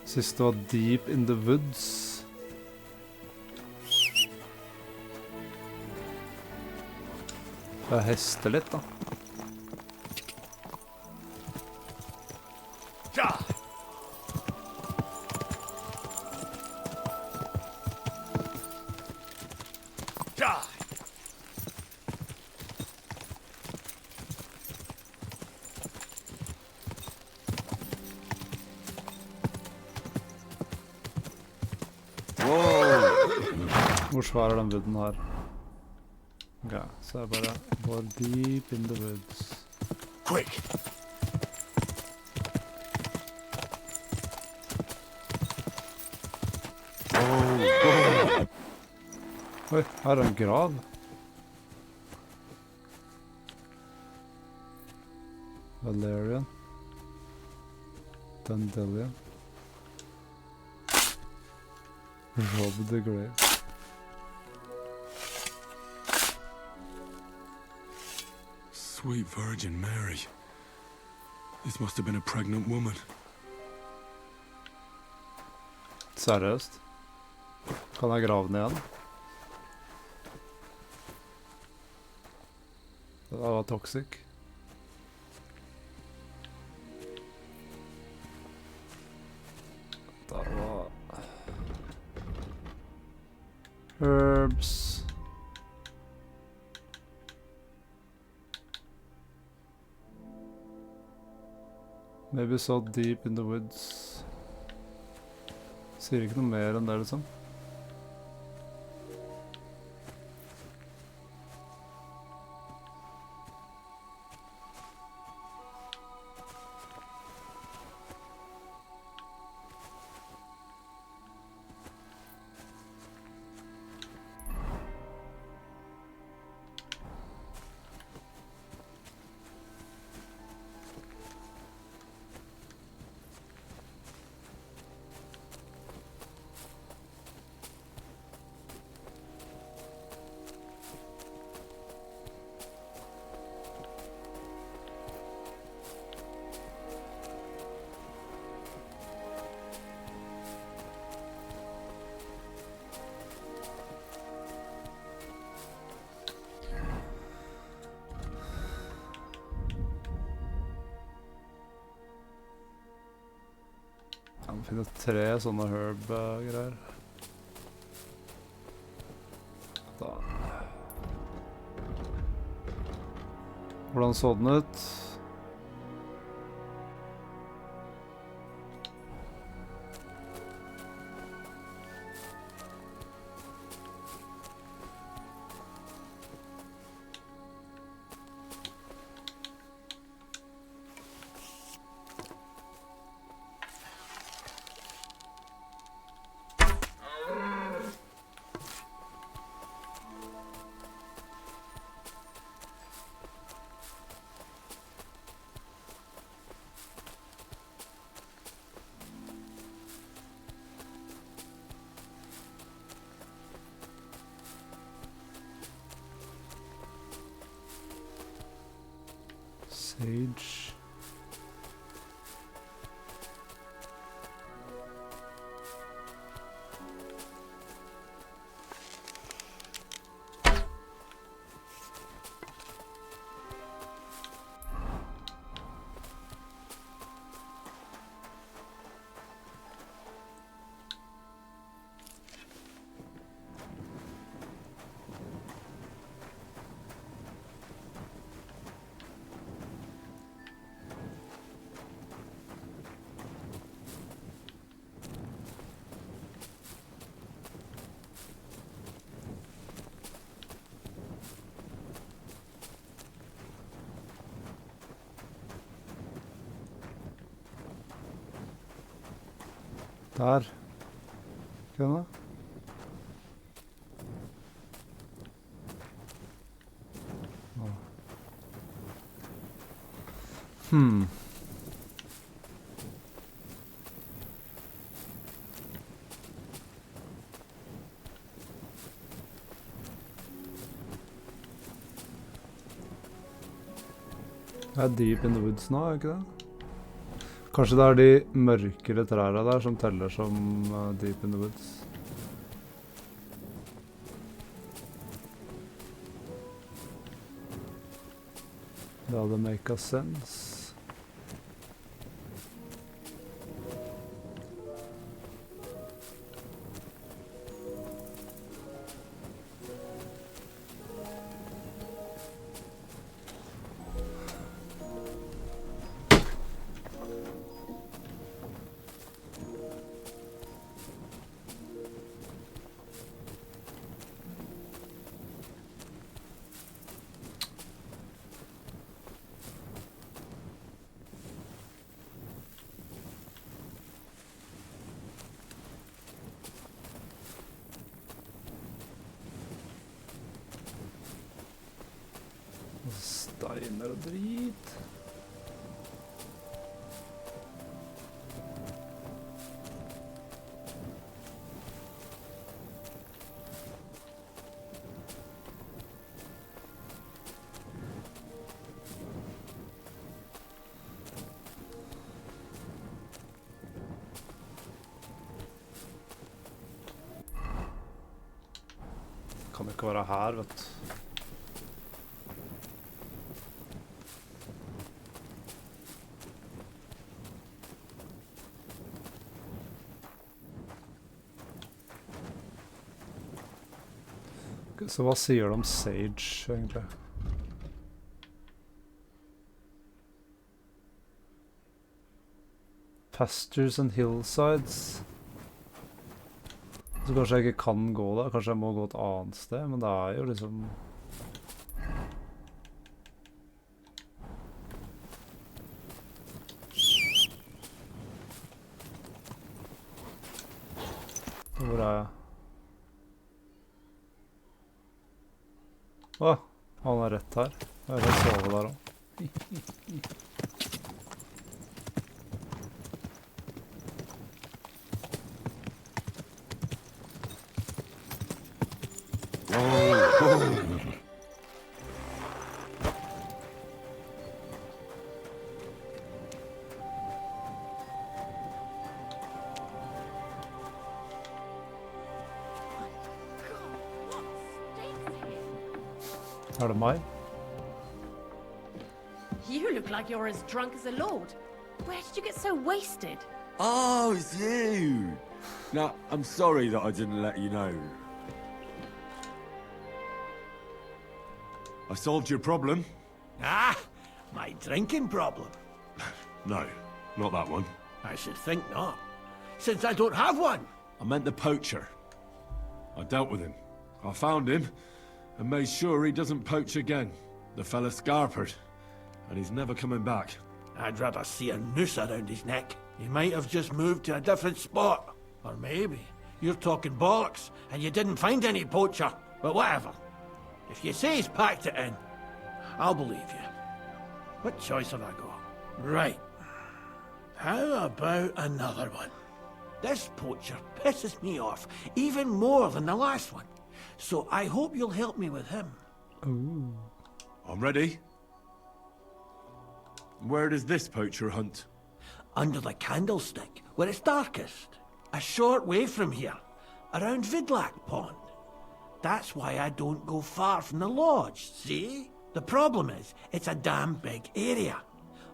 Siste var Deep in the Woods. Jeg hester litt, da. Hvor svær den wooden her? Ok, så jeg bare går deep in the woods. Quick! Oi, her er en grav. Valerian. Dandelion. Rob the grave. Sweet Virgin Mary. This must have been a pregnant woman. Seriøst? Kan jeg grave den igjen? Det var toxic. Det var... Herbs. Maybe so deep in the woods. Sier ikke noe mer enn det, liksom. Jeg må finne 3 sånne herb-greier. Da. Hvordan så den ut? Sage. Der. Ikke det? Det er deep in the woods nå, er det ikke det? Kanskje det er de mørkere trærne der som teller som deep in the woods. Det hadde make sense. Steiner og drit. Kan ikke være her, vet du. Så hva sier de om Sage, egentlig? Pastures and hillsides. Så kanskje jeg ikke kan gå der, kanskje jeg må gå et annet sted, men det er jo liksom... Hvor er jeg? Åh, han er rett her. Jeg kan sove der også. Er det meg? You look like you're as drunk as a lord. Where did you get so wasted? Oh, it's you! Now, I'm sorry that I didn't let you know. I solved your problem. Ah, my drinking problem. No, not that one. I should think not, since I don't have one. I meant the poacher. I dealt with him. I found him and made sure he doesn't poach again. The fella scarpered, and he's never coming back. I'd rather see a noose around his neck. He might have just moved to a different spot. Or maybe you're talking bollocks and you didn't find any poacher. But whatever. If you say he's packed it in, I'll believe you. What choice have I got? Right. How about another one? This poacher pisses me off even more than the last one. So I hope you'll help me with him. Ooh. I'm ready. Where does this poacher hunt? Under the candlestick, where it's darkest. A short way from here, around Vidlac Pond. That's why I don't go far from the lodge, see? The problem is, it's a damn big area.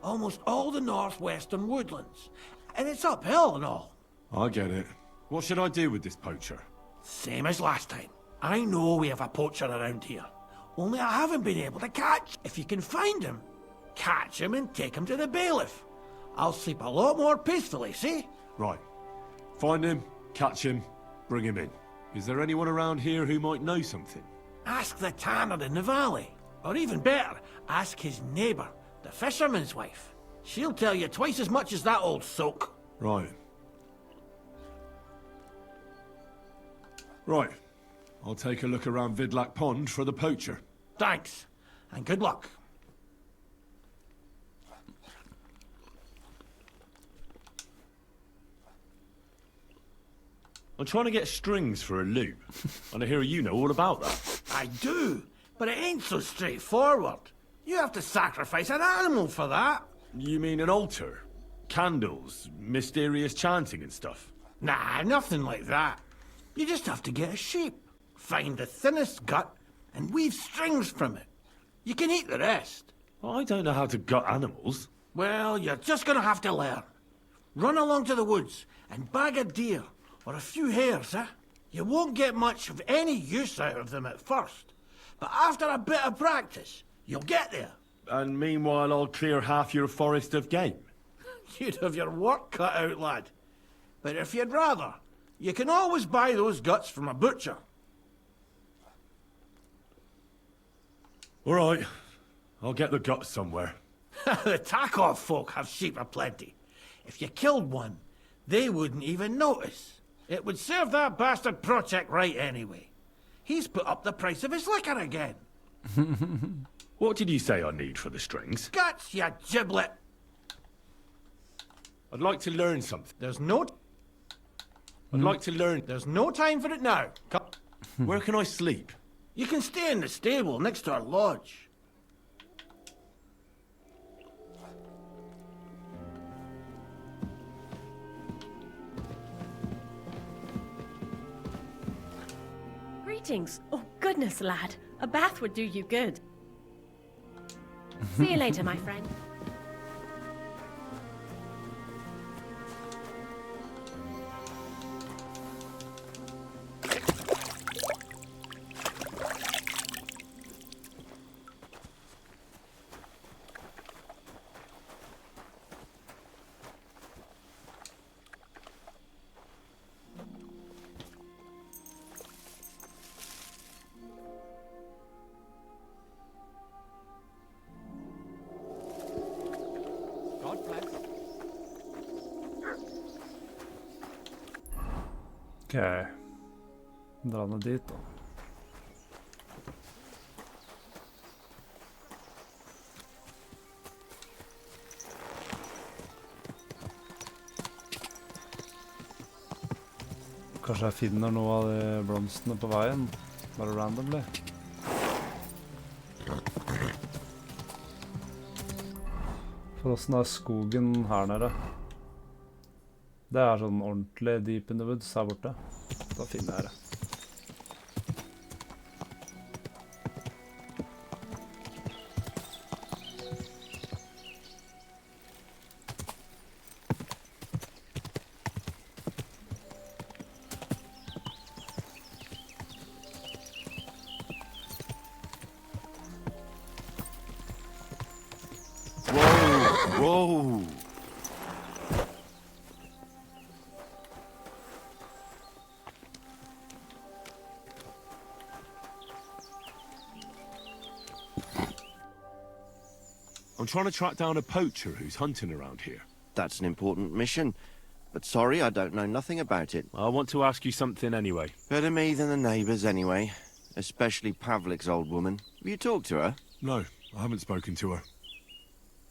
Almost all the northwestern woodlands. And it's uphill and all. I get it. What should I do with this poacher? Same as last time. I know we have a poacher around here. Only I haven't been able to catch. If you can find him, catch him and take him to the bailiff. I'll sleep a lot more peacefully, see? Right. Find him, catch him, bring him in. Is there anyone around here who might know something? Ask the tanner in the valley. Or even better, ask his neighbour, the fisherman's wife. She'll tell you twice as much as that old soak. Right. Right. I'll take a look around Vidlac Pond for the poacher. Thanks, and good luck. I'm trying to get strings for a loop, and I hear you know all about that. I do, but it ain't so straightforward. You have to sacrifice an animal for that. You mean an altar? Candles, mysterious chanting and stuff? Nah, nothing like that. You just have to get a sheep, find the thinnest gut, and weave strings from it. You can eat the rest. I don't know how to gut animals. Well, you're just gonna have to learn. Run along to the woods and bag a deer, or a few hares, eh? You won't get much of any use out of them at first, but after a bit of practice, you'll get there. And meanwhile, I'll clear half your forest of game. You'd have your work cut out, lad. But if you'd rather, you can always buy those guts from a butcher. All right. I'll get the guts somewhere. The Takov folk have sheep aplenty. If you killed one, they wouldn't even notice. It would serve that bastard Project right anyway. He's put up the price of his liquor again. What did you say I need for the strings? Guts, you giblet! I'd like to learn something. There's no... I'd like to learn... There's no time for it now. Come. Where can I sleep? You can stay in the stable next to our lodge. Greetings. Oh, goodness, lad. A bath would do you good. See you later, my friend. Ok. Dra ned dit, da. Kanskje jeg finner noe av de blomstene på veien, bare randomly. Hvordan er skogen her nede? Det er sånn ordentlig deep in the woods her borte. Da finner jeg det. Whoa! I'm trying to track down a poacher who's hunting around here. That's an important mission. But sorry, I don't know nothing about it. I want to ask you something anyway. Better me than the neighbours anyway. Especially Pavlik's old woman. Have you talked to her? No, I haven't spoken to her.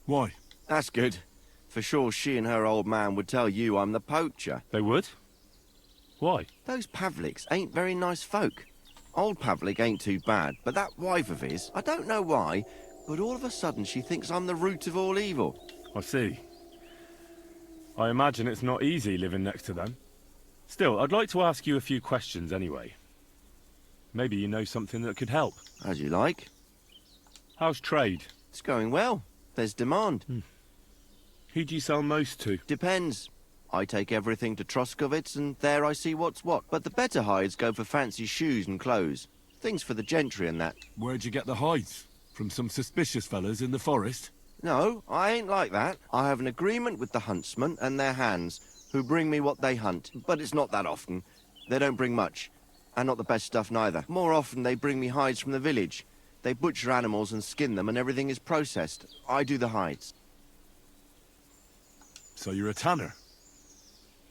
Why? That's good. For sure she and her old man would tell you I'm the poacher. They would? Why? Those Pavliks ain't very nice folk. Old Pavlik ain't too bad, but that wife of his, I don't know why, but all of a sudden she thinks I'm the root of all evil. I see. I imagine it's not easy living next to them. Still, I'd like to ask you a few questions anyway. Maybe you know something that could help. As you like. How's trade? It's going well. There's demand. Who do you sell most to? Depends. I take everything to Troskovitz, and there I see what's what. But the better hides go for fancy shoes and clothes. Things for the gentry and that. Where'd you get the hides? From some suspicious fellas in the forest? No, I ain't like that. I have an agreement with the huntsmen and their hands, who bring me what they hunt. But it's not that often. They don't bring much. And not the best stuff neither. More often they bring me hides from the village. They butcher animals and skin them, and everything is processed. I do the hides. So you're a tanner?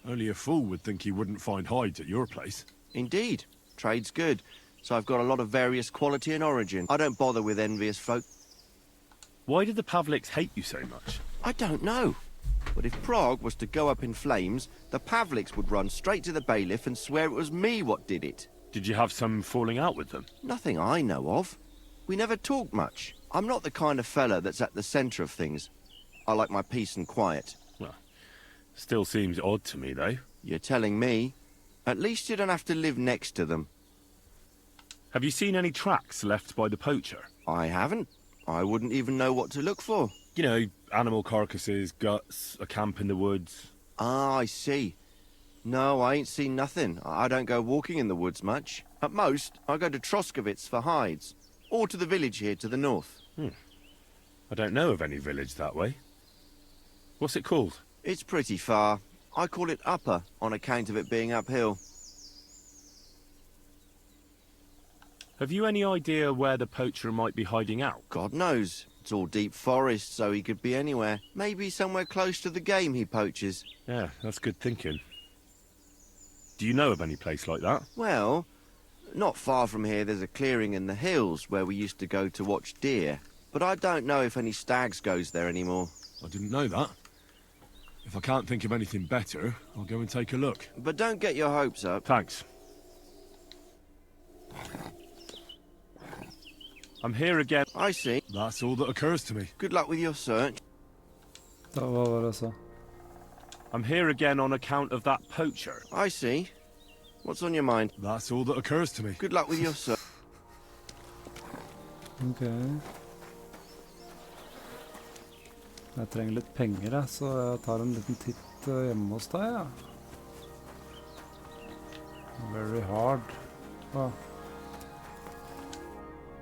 Only a fool would think you wouldn't find hides at your place. Indeed. Trade's good. So I've got a lot of various quality and origin. I don't bother with envious folk. Why did the Pavliks hate you so much? I don't know. But if Prague was to go up in flames, the Pavliks would run straight to the bailiff and swear it was me what did it. Did you have some falling out with them? Nothing I know of. We never talked much. I'm not the kind of fella that's at the centre of things. I like my peace and quiet. Well, still seems odd to me, though. You're telling me. At least you don't have to live next to them. Have you seen any tracks left by the poacher? I haven't. I wouldn't even know what to look for. You know, animal carcasses, guts, a camp in the woods. Ah, I see. No, I ain't seen nothing. I don't go walking in the woods much. At most, I go to Troskovitz for hides. Or to the village here to the north. I don't know of any village that way. What's it called? It's pretty far. I call it Upper, on account of it being uphill. Have you any idea where the poacher might be hiding out? God knows. It's all deep forest, so he could be anywhere. Maybe somewhere close to the game he poaches. Yeah, that's good thinking. Do you know of any place like that? Well, not far from here there's a clearing in the hills where we used to go to watch deer. But I don't know if any stags goes there anymore. I didn't know that. If I can't think of anything better, I'll go and take a look. But don't get your hopes up. Thanks. I'm here again. I see. That's all that occurs to me. Good luck with your search. Hva var det så? I'm here again on account of that poacher. I see. What's on your mind? That's all that occurs to me. Good luck with your search. Ok. Jeg trenger litt penger, jeg, så jeg tar en liten titt hjemme hos deg, ja. Very hard.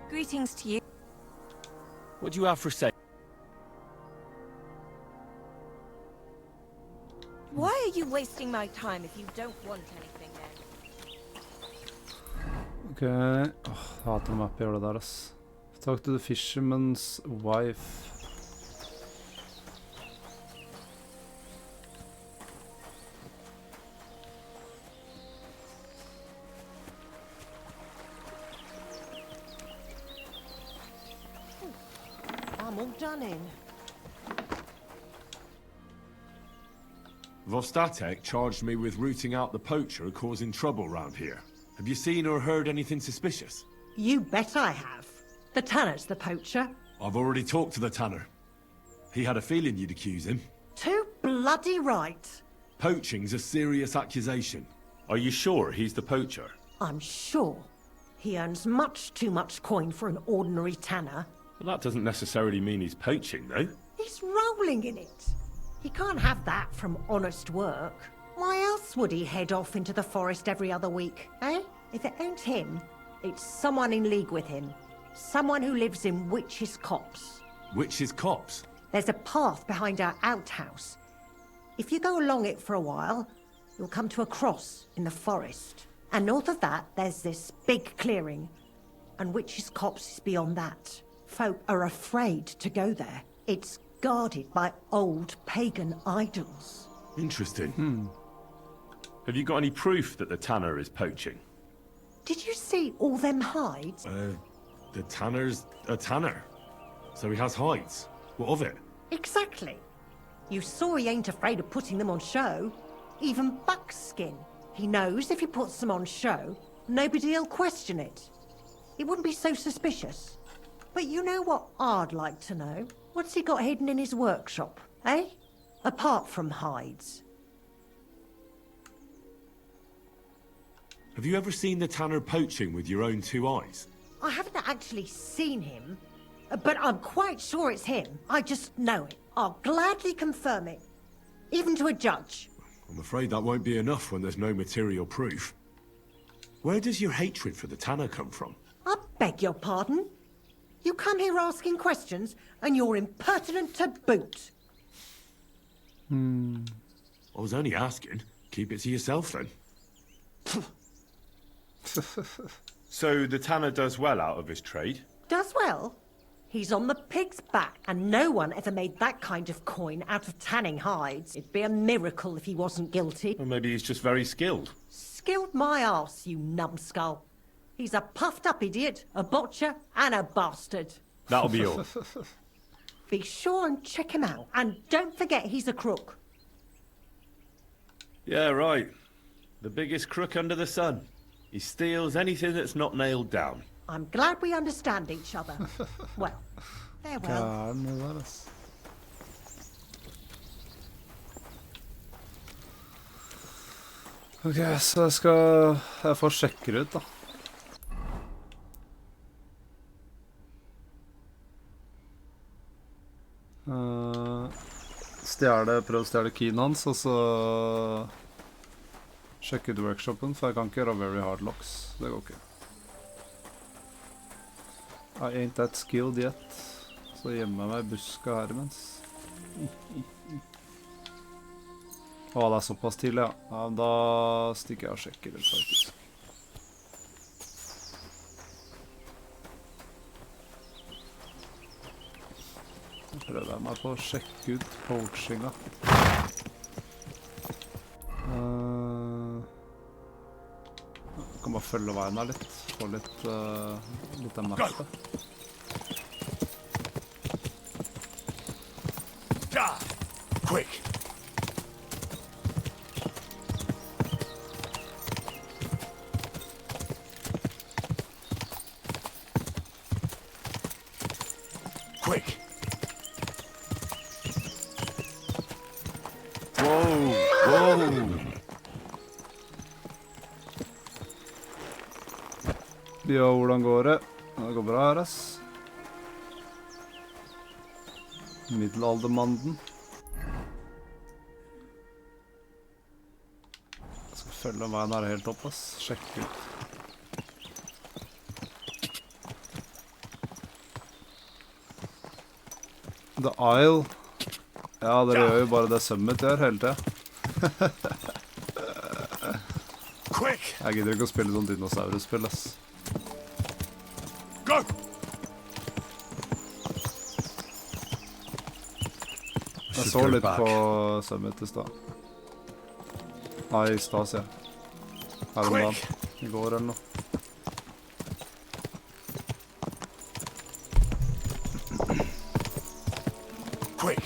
Greetings to you. What do you have for sale? Why are you wasting my time if you don't want anything then? Ok. Jeg hater map å gjøre det der, ass. Talk to the fisherman's wife. I'm all done in. Vostatek charged me with rooting out the poacher causing trouble round here. Have you seen or heard anything suspicious? You bet I have. The tanner's the poacher. I've already talked to the tanner. He had a feeling you'd accuse him. Too bloody right. Poaching's a serious accusation. Are you sure he's the poacher? I'm sure. He earns much too much coin for an ordinary tanner. Well, that doesn't necessarily mean he's poaching, though. He's rolling in it. He can't have that from honest work. Why else would he head off into the forest every other week, eh? If it ain't him, it's someone in league with him. Someone who lives in Witch's Copse. Witch's Copse? There's a path behind our outhouse. If you go along it for a while, you'll come to a cross in the forest. And north of that, there's this big clearing. And Witch's Copse is beyond that. Folk are afraid to go there. It's guarded by old pagan idols. Interesting. Have you got any proof that the tanner is poaching? Did you see all them hides? The tanner's a tanner. So he has hides. What of it? Exactly. You saw he ain't afraid of putting them on show. Even buckskin. He knows if he puts them on show, nobody'll question it. He wouldn't be so suspicious. But you know what I'd like to know? What's he got hidden in his workshop, eh? Apart from hides. Have you ever seen the tanner poaching with your own 2 eyes? I haven't actually seen him, but I'm quite sure it's him. I just know it. I'll gladly confirm it, even to a judge. I'm afraid that won't be enough when there's no material proof. Where does your hatred for the tanner come from? I beg your pardon? You come here asking questions, and you're impertinent to boot. I was only asking. Keep it to yourself, then. So the tanner does well out of his trade? Does well. He's on the pig's back, and no one ever made that kind of coin out of tanning hides. It'd be a miracle if he wasn't guilty. Or maybe he's just very skilled. Skilled my arse, you numbskull. He's a puffed-up idiot, a botcher, and a bastard. That'll be all. Be sure and check him out, and don't forget he's a crook. Yeah, right. The biggest crook under the sun. He steals anything that's not nailed down. I'm glad we understand each other. Well, farewell. Gæren det der, ass. Ok, så jeg får sjekke det ut, da. Prøv å stjele keyen hans, og så sjekke ut workshopen, for jeg kan ikke gjøre very hard locks. Det går ikke. I ain't that skilled yet. Så gjemmer jeg meg i buska her imens. Å, det er såpass tidlig, ja. Ja, da stikker jeg og sjekker det, faktisk. Nå prøver jeg meg på å sjekke ut poachinga. Jeg kan bare følge veien her litt. Få litt av mappet. Quick! Quick! Whoa! Whoa! Ja, hvordan går det? Det går bra her, ass. Middelaldermanden. Jeg skal følge veien her helt opp, ass. Sjekke ut. The Isle. Ja, dere gjør jo bare det Summit gjør hele tiden. Jeg gidder ikke å spille sånn dinosaurspill, ass. Go! Jeg så litt på Summit i stad. Nei, i stad, sier jeg. Her om dagen. I går eller noe. Quick!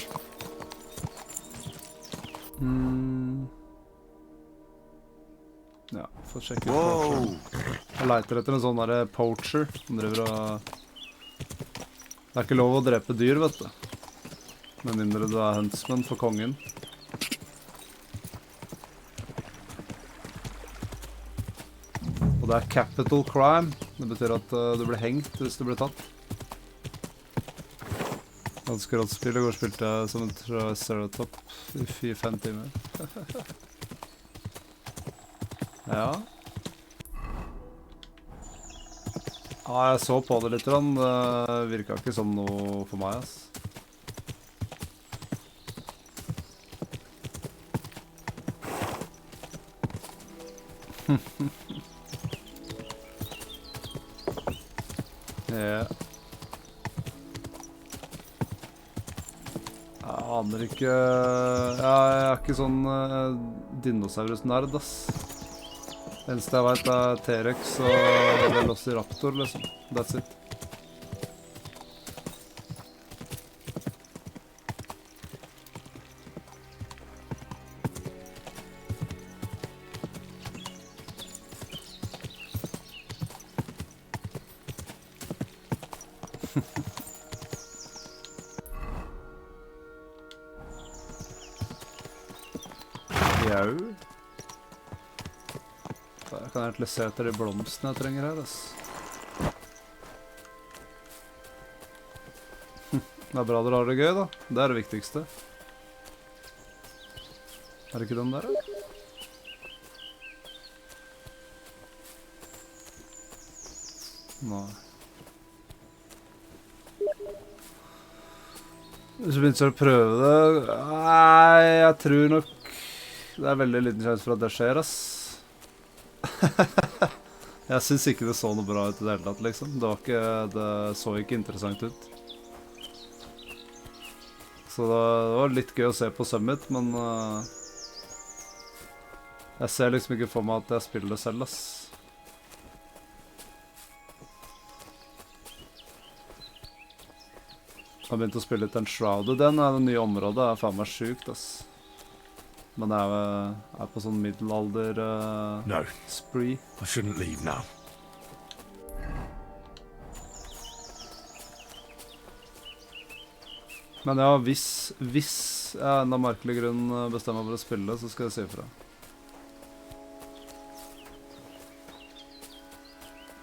Ja, får sjekke ut. Jeg leter etter en sånn der poacher som driver og... Det er ikke lov å drepe dyr, vet du. Med mindre du er huntsman for kongen. Og det er capital crime. Det betyr at du blir hengt hvis du blir tatt. Ganske rått spill. I går spilte jeg som en triceratops i 4-5 timer. Ja. Ja, jeg så på det litt. Det virket ikke som noe for meg, ass. Ja. Jeg aner ikke... Jeg er ikke sånn dinosaurus-nerd, ass. Det eneste jeg vet er T-Rex og Velociraptor, liksom. That's it. Jau. Jeg kan egentlig se etter de blomstene jeg trenger her, ass. Det er bra dere har det gøy, da. Det er det viktigste. Er det ikke den der, da? Nei. Hvis du begynner å prøve det... Nei, jeg tror nok... Det er veldig liten sjanse for at det skjer, ass. Jeg synes ikke det så noe bra ut i det hele tatt, liksom. Det så ikke interessant ut. Så det var litt gøy å se på Summit, men... jeg ser liksom ikke for meg at jeg spiller det selv, ass. Jeg har begynt å spille litt Enshrouded. Det nye området er faen meg sjukt, ass. Men jeg er på sånn middelalder spree. I shouldn't leave now. Men ja, hvis jeg av en merkelig grunn bestemmer meg for å spille, så skal jeg si ifra.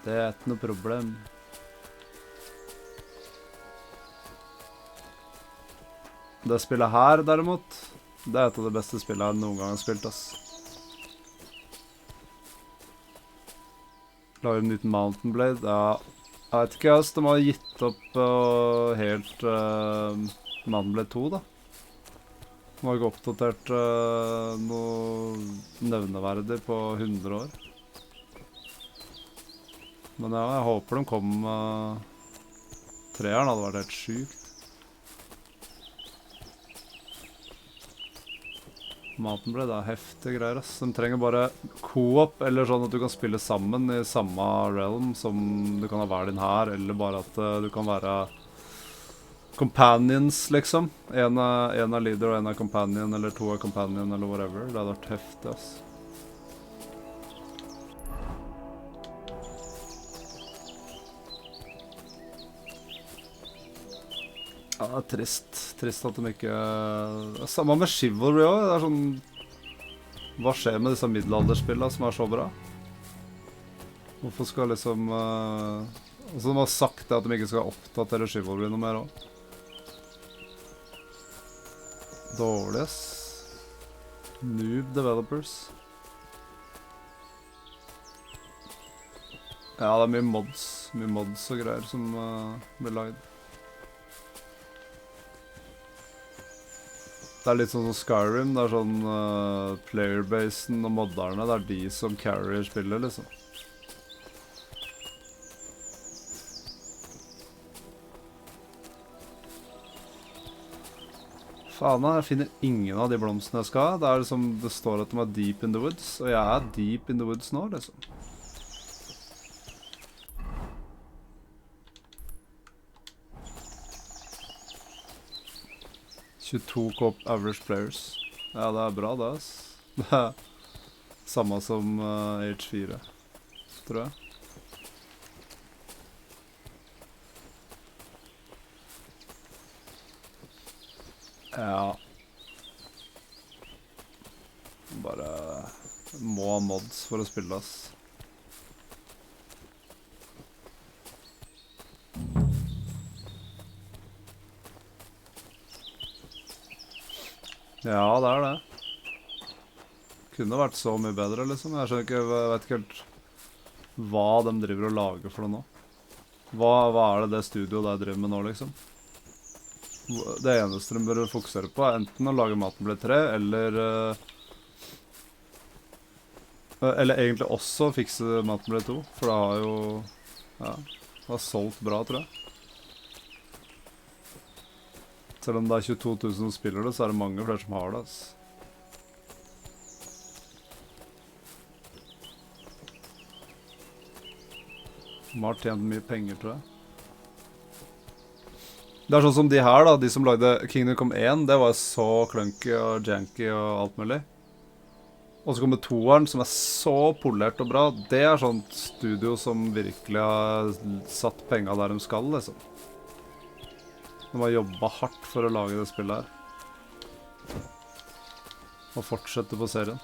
Det er ikke noe problem. Det spillet her, derimot, det er et av de beste spillene jeg noen gang har spilt, ass. Lager en liten Mountain Blade, ja. Jeg vet ikke, ass, de har gitt opp helt Mountain Blade 2, da. De har ikke oppdatert noe nevneverdig på 100 år. Men ja, jeg håper de kom treeren, hadde vært helt sykt. Mountain Blade er heftige greier, ass. De trenger bare co-op, eller sånn at du kan spille sammen i samme realm som du kan ha hver din her, eller bare at du kan være companions, liksom. En er leader og en er companion, eller to er companion, eller whatever. Det hadde vært heftig, ass. Ja, det er trist. Trist at de ikke... Samme med Chivalry også. Det er sånn... Hva skjer med disse middelalderspillene som er så bra? Hvorfor skal liksom... Altså, de har sagt det at de ikke skal oppdatere Chivalry noe mer også. Dårlig, ass. Noob developers. Ja, det er mye mods. Mye mods og greier som blir laget. Det er litt sånn som Skyrim, det er sånn playerbasen og modderne, det er de som carrier spiller, liksom. Faen, jeg finner ingen av de blomstene jeg skal. Det er liksom, det står at de er deep in the woods, og jeg er deep in the woods nå, liksom. Co-op average players. Ja, det er bra det, ass. Det er samme som H4, tror jeg. Ja. Bare må ha mods for å spille, ass. Ja, det er det. Kunne vært så mye bedre, liksom. Jeg skjønner ikke, jeg vet ikke helt hva de driver og lager for det nå. Hva er det studioet der driver med nå, liksom? Det eneste de bør fokusere på er enten å lage Mountain Blade 3, eller egentlig også fikse Mountain Blade 2, for det har jo, ja, det har solgt bra, tror jeg. Selv om det er 22 000 som spiller det, så er det mange flere som har det, ass. De har tjent mye penger, tror jeg. Det er sånn som de her da, de som lagde Kingdom Come 1, det var så clunky og janky og alt mulig. Og så kommer toeren, som er så polert og bra. Det er sånt studio som virkelig har satt penger der de skal, liksom. De har jobbet hardt for å lage det spillet her. og fortsette på serien.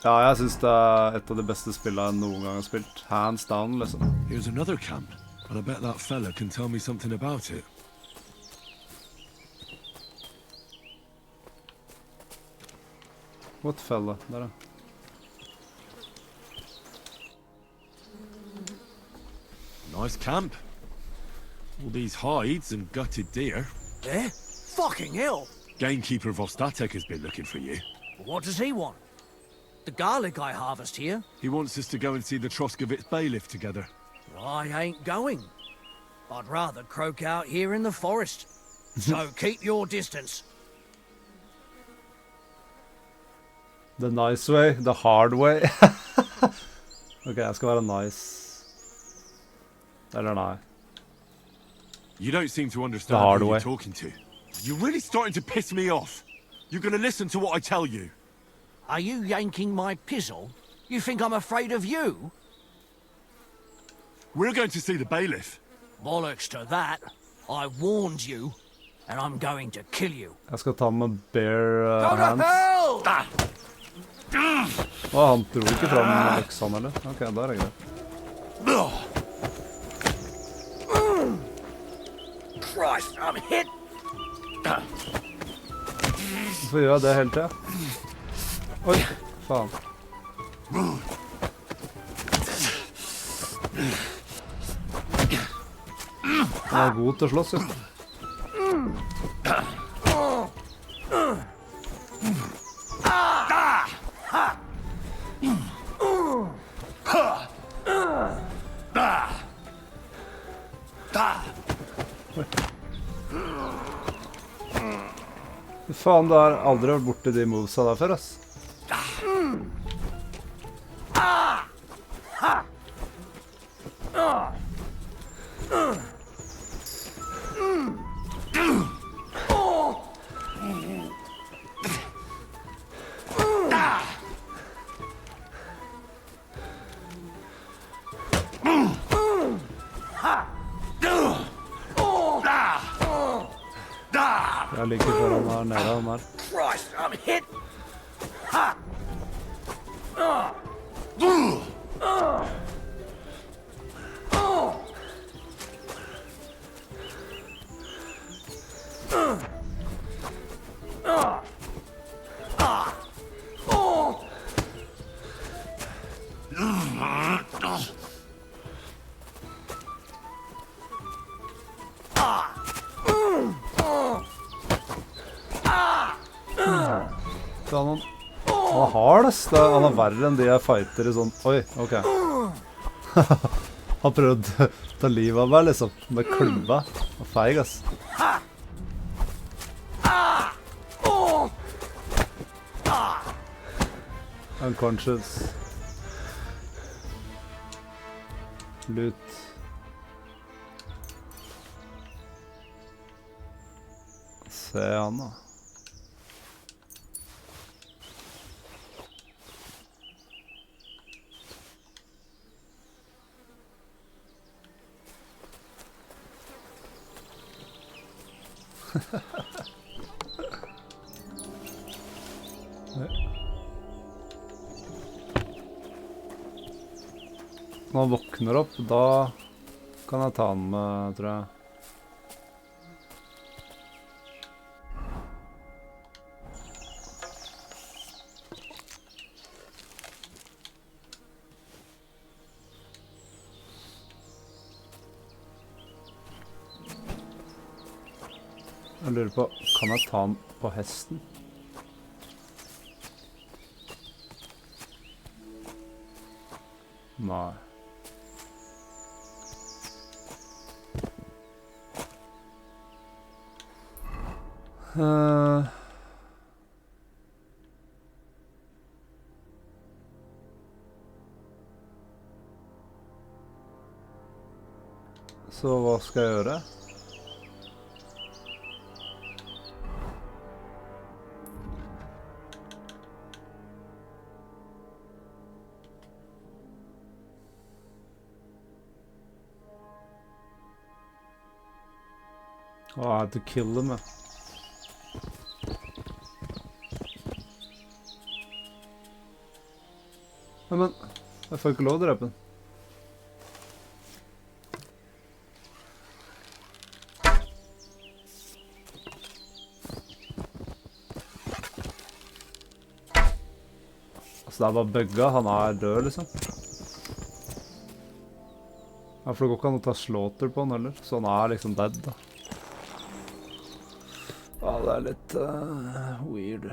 Ja, jeg synes det er et av de beste spillene jeg noen gang har spilt. Hands down, liksom. Here's another camp, and I bet that fella can tell me something about it. What fella? Der, ja. Nice camp. All these hides and gutted deer. Eh? Fucking hell! Gamekeeper Vostatek has been looking for you. What does he want? The garlic I harvest here? He wants us to go and see the Troskovitz bailiff together. I ain't going. I'd rather croak out here in the forest. So keep your distance. The nice way, the hard way. Ok, jeg skal være nice. Eller nei. You don't seem to The understand hard who way. you're talking to. You're really starting to piss me off. You're gonna listen to what I tell you. Are you yanking my pizzle? You think I'm afraid of you? We're going to see the bailiff. Bollocks to that. I warned you, and I'm going to kill you. Jeg skal ta med bare Go to hands. hell! Han dro ikke fram øksa, eller? Ok, der er greit. Christ, I'm hit! Hvorfor gjør jeg det hele tiden? Oi, faen. Han er god til å slåss, jo. Faen, det har aldri vært borte de movesa der før, ass. Jeg ligger foran her, nede han her. Christ, I'm hit! Han er hard, ass. Han er verre enn de jeg fighter i sånn... Oi, ok. Han prøvde å ta livet av meg, liksom. Med klubba. Og feig, ass. Unconscious. Loot. Se han, da. Når han våkner opp, da kan jeg ta han med, tror jeg. Jeg lurer på, kan jeg ta han på hesten? Nei. Så hva skal jeg gjøre? Oh, I had to kill them. Ja, men jeg får ikke lov å drepe den. Så det er bare bugga, han er død liksom. Ja, for det går ikke an å ta slaughter på han heller, så han er liksom dead da. Ja, det er litt weird.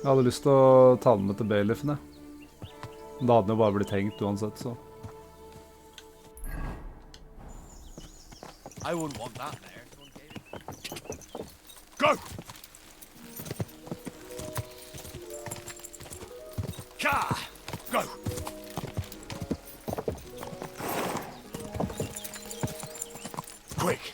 Jeg hadde lyst til å ta den med til bailiffen, jeg. Men da hadde den jo bare blitt hengt uansett, så. I wouldn't want that there. Go! Ka! Go! Quick!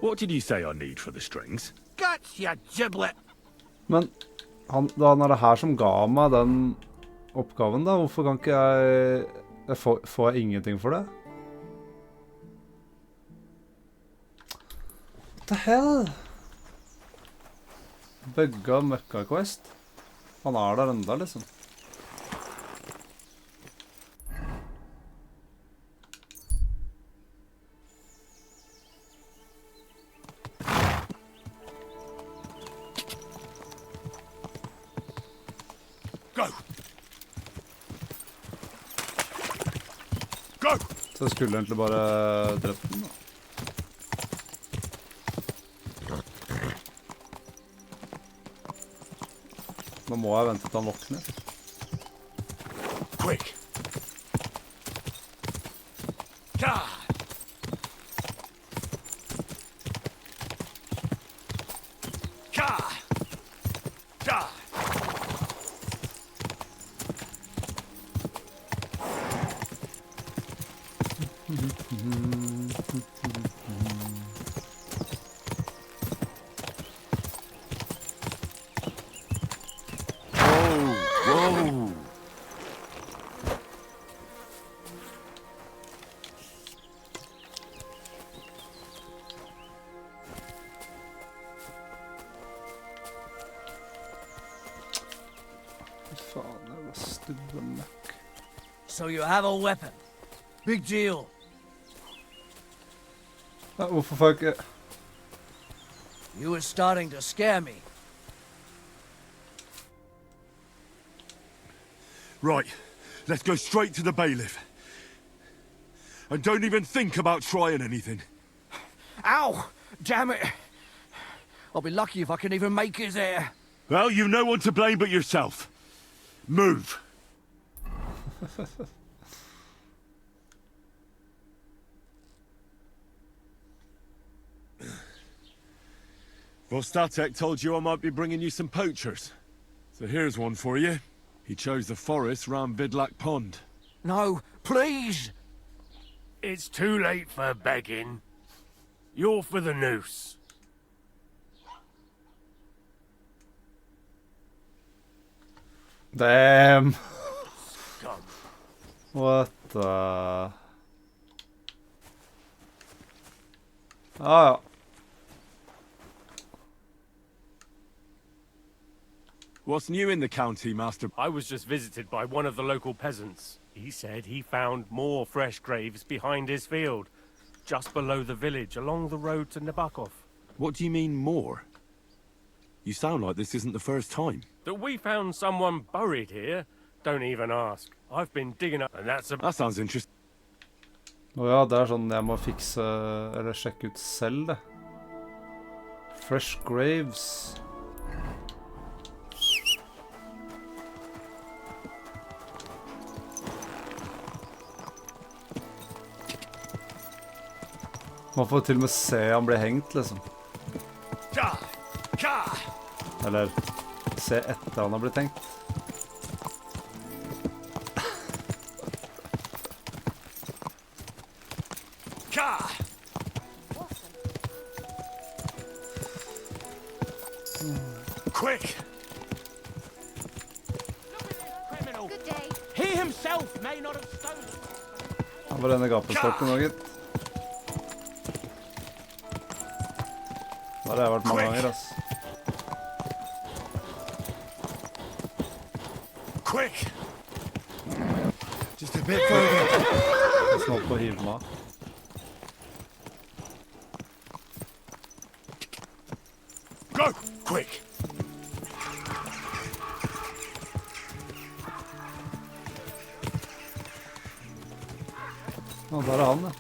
What did you say I need for the strings? Gotcha, giblet! Men da er det her som ga meg den oppgaven da, hvorfor kan ikke jeg får jeg ingenting for det? What the hell? Bugga møkka quest. Han er der enda liksom. Så jeg skulle egentlig bare drept den da. Nå må jeg vente til han våkner. Quick! Ka! Ka! Ka! So you have a weapon. Big deal. Hvorfor får jeg ikke... You were starting to scare me. Right, let's go straight to the bailiff. And don't even think about trying anything. Ow! Damn it! I'll be lucky if I can even make it there. Well, you've no one to blame but yourself. Move! Vostatek told you I might be bringing you some poachers. So here's one for you. He chose the forest round Vidlak Pond. No, please! It's too late for begging. You're for the noose. Damn. Scum. What the... Ah, ja. What's new in the county, Master? I was just visited by one of the local peasants. He said he found more fresh graves behind his field, just below the village, along the road to Nabokov. What do you mean, more? You sound like this isn't the first time. That we found someone buried here? Don't even ask. I've been digging up, and that's a... That sounds interesting. Ja, det sånn jeg må fikse, eller sjekke ut selv det. Fresh graves. Man får til og med se han blir hengt, liksom. Eller se etter han har blitt hengt. Quick! Good day. He himself may not have stolen. Han var denne gapestokken nå, gitt. Der har jeg vært mange ganger, ass. Quick! Just a bit further. Jeg er snart på å hive meg av. Go! Quick! Å, der er han, ja.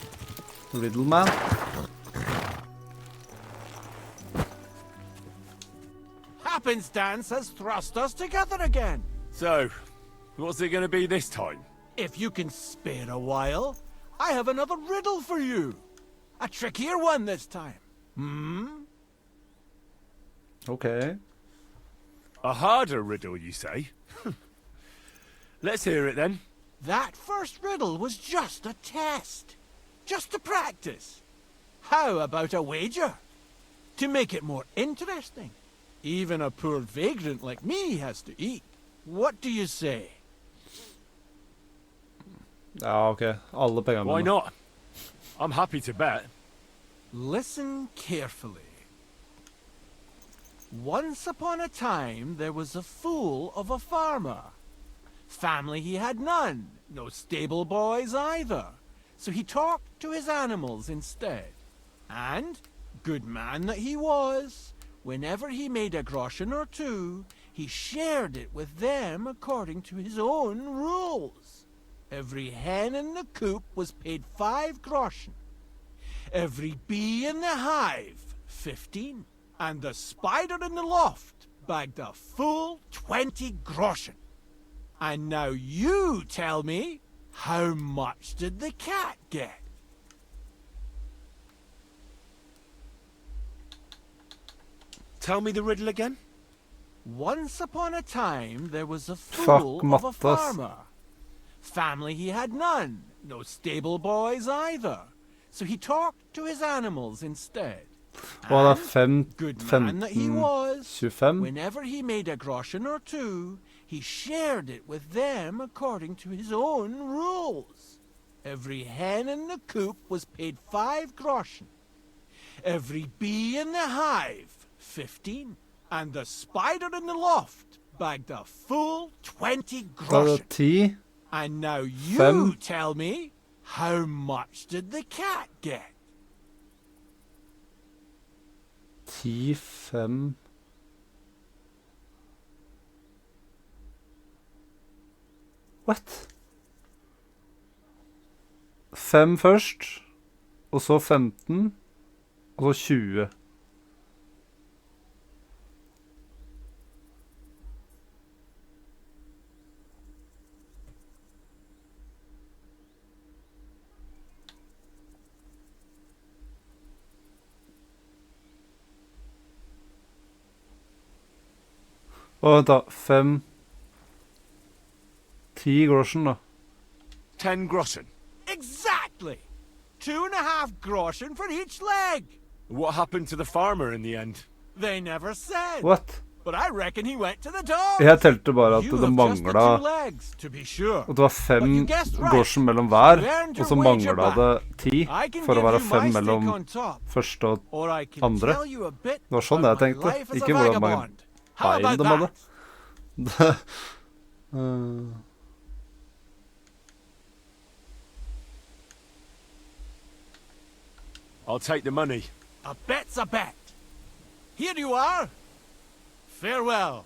Riddle Man. Happenstance has thrust us together again. So, what's it going to be this time? If you can spare a while, I have another riddle for you. A trickier one this time. Hmm? Okay. A harder riddle, you say? Let's hear it then. That first riddle was just a test. Just to practice. How about a wager? To make it more interesting. Even a poor vagrant like me has to eat. What do you say? Ja, okay. Alle pengene Why mine. not? I'm happy to bet. Listen carefully. Once upon a time, there was a fool of a farmer. Family he had none, no stable boys either. So he talked to his animals instead. And, good man that he was, whenever he made a groschen or two, he shared it with them according to his own rules. Every hen in the coop was paid 5 groschen. Every bee in the hive, 15. And the spider in the loft bagged a full 20 groschen. And now you tell me, how much did the cat get? Tell me the riddle again. Once upon a time, there was a fool of a farmer. Family he had none, no stable boys either. So he talked to his animals instead. Og det er 5, Good man that he 15, was, 25. whenever he made a groschen or two, he shared it with them according to his own rules. Every hen in the coop was paid 5 groschen. Every bee in the hive, 15. And the spider in the loft bagged a full 20 Da er groschen. det 10. And now you 5. tell me, how much did the cat get? 10, 5. What? 5 først, og så 15, og så 20. Og vent da, 5, 10 groschen da. 10 groschen. Exactly! 2.5 groschen for each leg. What happened to the farmer in the end? They never said. What? But I reckon he went to the dogs. Jeg telte bare at You det have just the manglet, 2 legs, to be sure. at det var 5 But you guessed right. groschen mellom hver, You earned og så your wager manglet det 10 I can for å give være you 5 my mellom stake on top. første og Or I can andre. tell you a bit Det var sånn about jeg my tenkte, life as a ikke hvordan mange vagabond. How bein about de hadde. I'll take the money. A bet's a bet. Here you are. Farewell.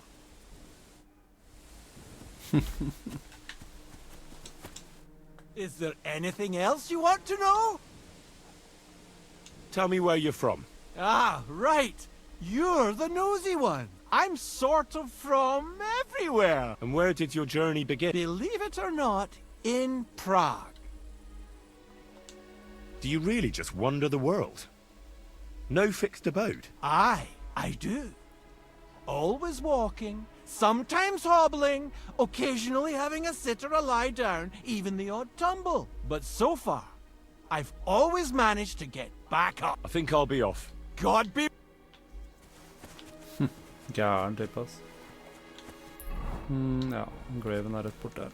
Is there anything else you want to know? Tell me where you're from. Ah, right. You're the nosy one. I'm sort of from everywhere. And where did your journey begin? Believe it or not, in Prague. Do you really just wander the world? No fixed abode? I do. Always walking, sometimes hobbling, occasionally having a sit or a lie down, even the odd tumble. But so far, I've always managed to get back up. I think I'll be off. God be... Gæren type, ass. Ja, Graven er rett bort der.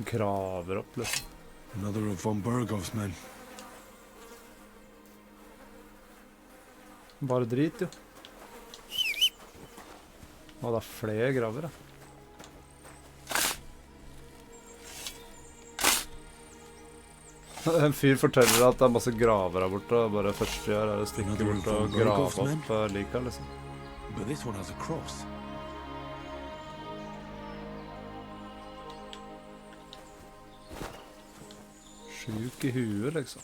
Graver opp, liksom. Another of von Burgov's men. Bare drit, jo. Å, det er flere graver, ja. En fyr forteller at det er masse graver her borte, og bare første gjør er å stikke bort og grave opp lika, liksom. But this one has a cross. Sjuk i huet, liksom.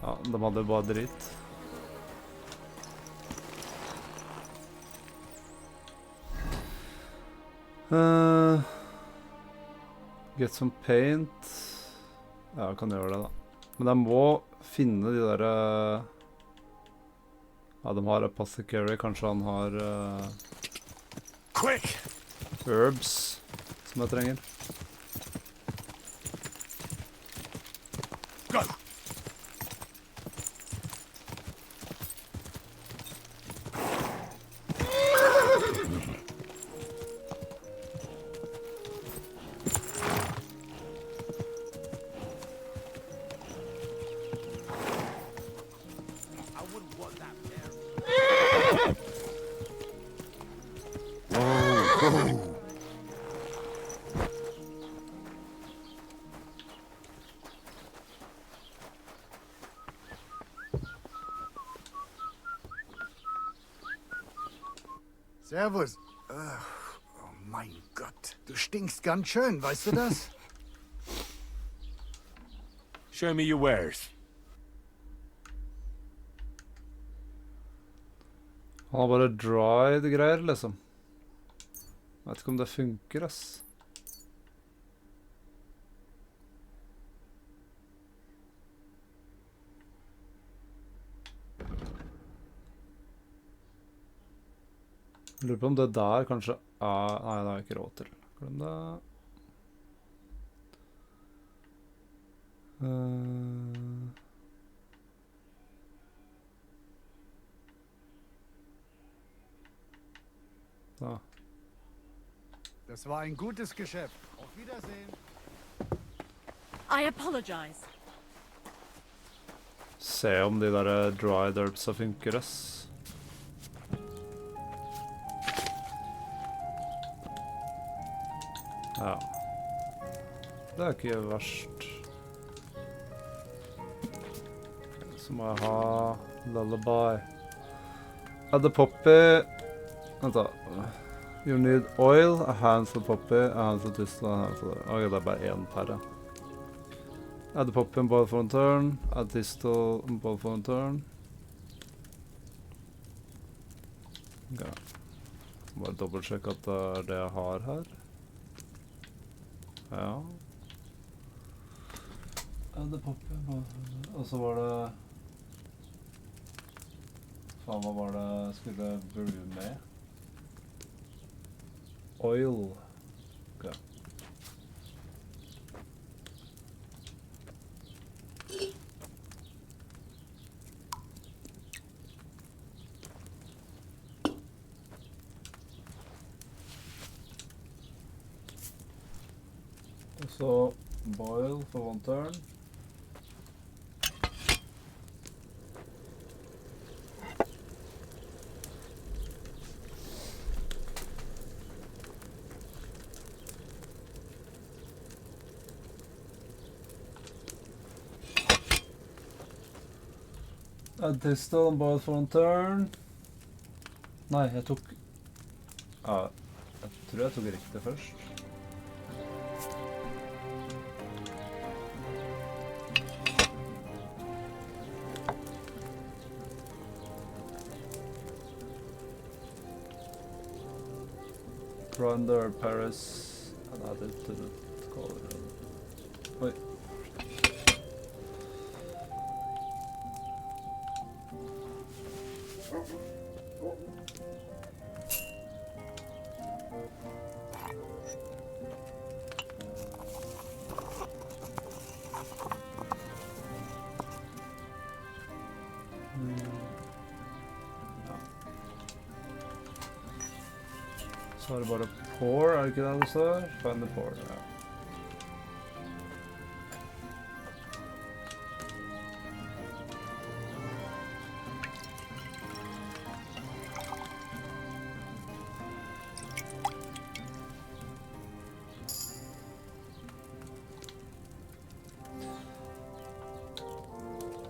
Ja, de hadde bare dritt. Get some paint. Ja, jeg kan gjøre det, da. Men jeg må finne de der... Ja, de har apothecary. Kanskje han har... Quick! Herbs, som jeg trenger. Go! Servus. Oh mein Gott. Du stinkst ganz schön, weißt du das? Show me your wares. Han har bare dried greier, liksom. Jeg vet ikke om det funker, ass. Jeg lurer på om det der kanskje... Ah, nei, det har jeg ikke råd til. Glem det. Da. Das war ein gutes Geschäft. Auf Wiedersehen. I apologize. Se om de der dried herbsa funker, ass. Ja. Det er ikke verst. Okay, så må jeg ha lullaby. Add a poppy. Vent da. You need oil, a handful poppy, a handful distal, a handful... Ok, det er bare en per, ja. Add a poppy and boil for a turn. Add distal and boil for a turn. Ok. Bare dobbeltsjekke at det er det jeg har her. Ja. Add a poppy and boil for a turn. Og så var det... Faen, hva var det jeg skulle brew med? Oil. Okay. So boil for one turn. Add distal and boil for one turn. Nei, jeg tok... Ja, jeg tror jeg tok riktig først. Grinder, Paris, Kan jeg til et kål? Oi. Så det bare pour, det ikke det står? Find the pour, ja.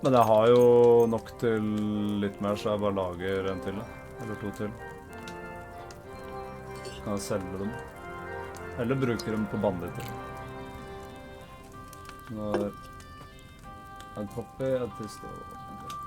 Men jeg har jo nok til litt mer, så jeg bare lager en til, da. Eller 2 til. Så kan jeg selge dem. Eller bruke dem på banditter. Nå er en poppy, en tist og en til.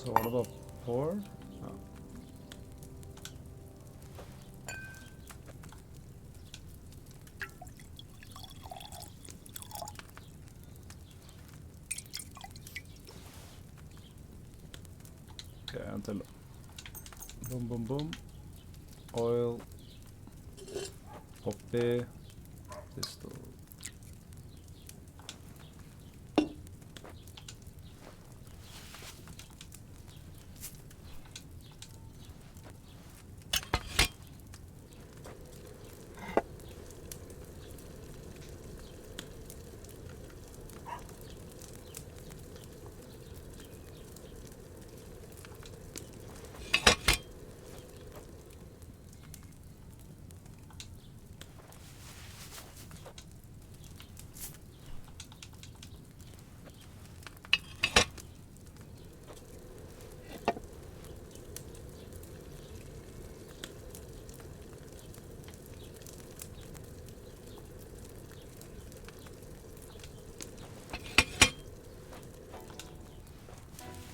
Så var det bare pour. Ja. Ok, en til da. Boom, boom, boom. Oil. Poppy. Pistol.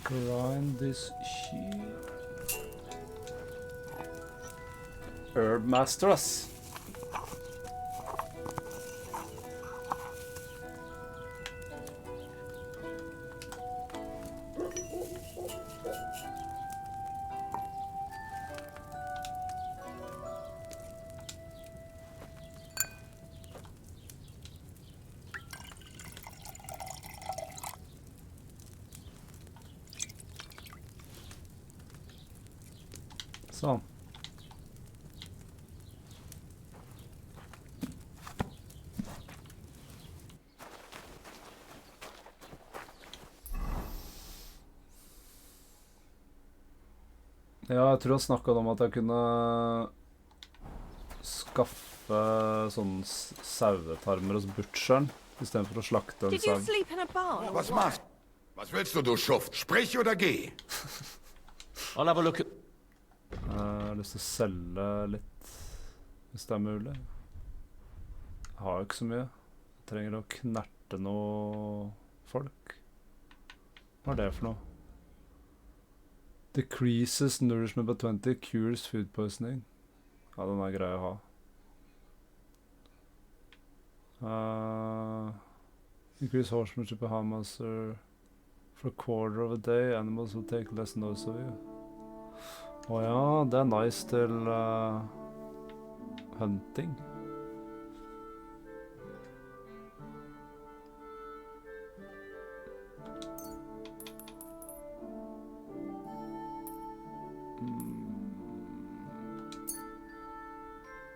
Grind this shit. Herb Master, ass. Sånn. Ja, jeg tror jeg snakket om at jeg kunne skaffe sånne sauetarmer hos butcheren, I stedet for å slakte en Did you sau. sleep in a barn? Was machst? Was willst du, Schuft? Sprich oder geh? I'll have a look at... Jeg har lyst til å selge litt, hvis det er mulig. Jeg har jo ikke så mye. Jeg trenger å knerte noe folk. Hva er det for noe? Decreases nourishment by 20, cures food poisoning. Ja, den er grei å ha. Increase horsemanship by Hamaster For a quarter of a day, animals will take less notice of you. Ja, det nice til hunting.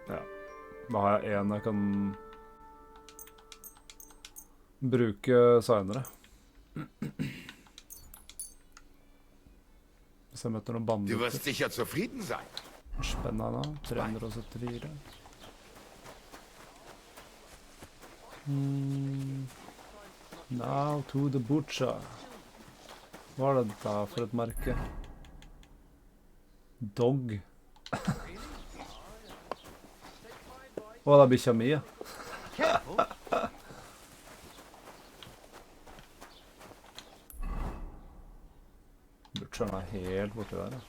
Ja, da har jeg en jeg kan bruke senere. Hvis jeg møter noen banditter. Du wirst sicher zufrieden sein. Spennende, 374. Now to the butcher. Hva er det da for et merke? Dog. Å, det er bikkja mi, ja. Butcheren er helt borti der, ja.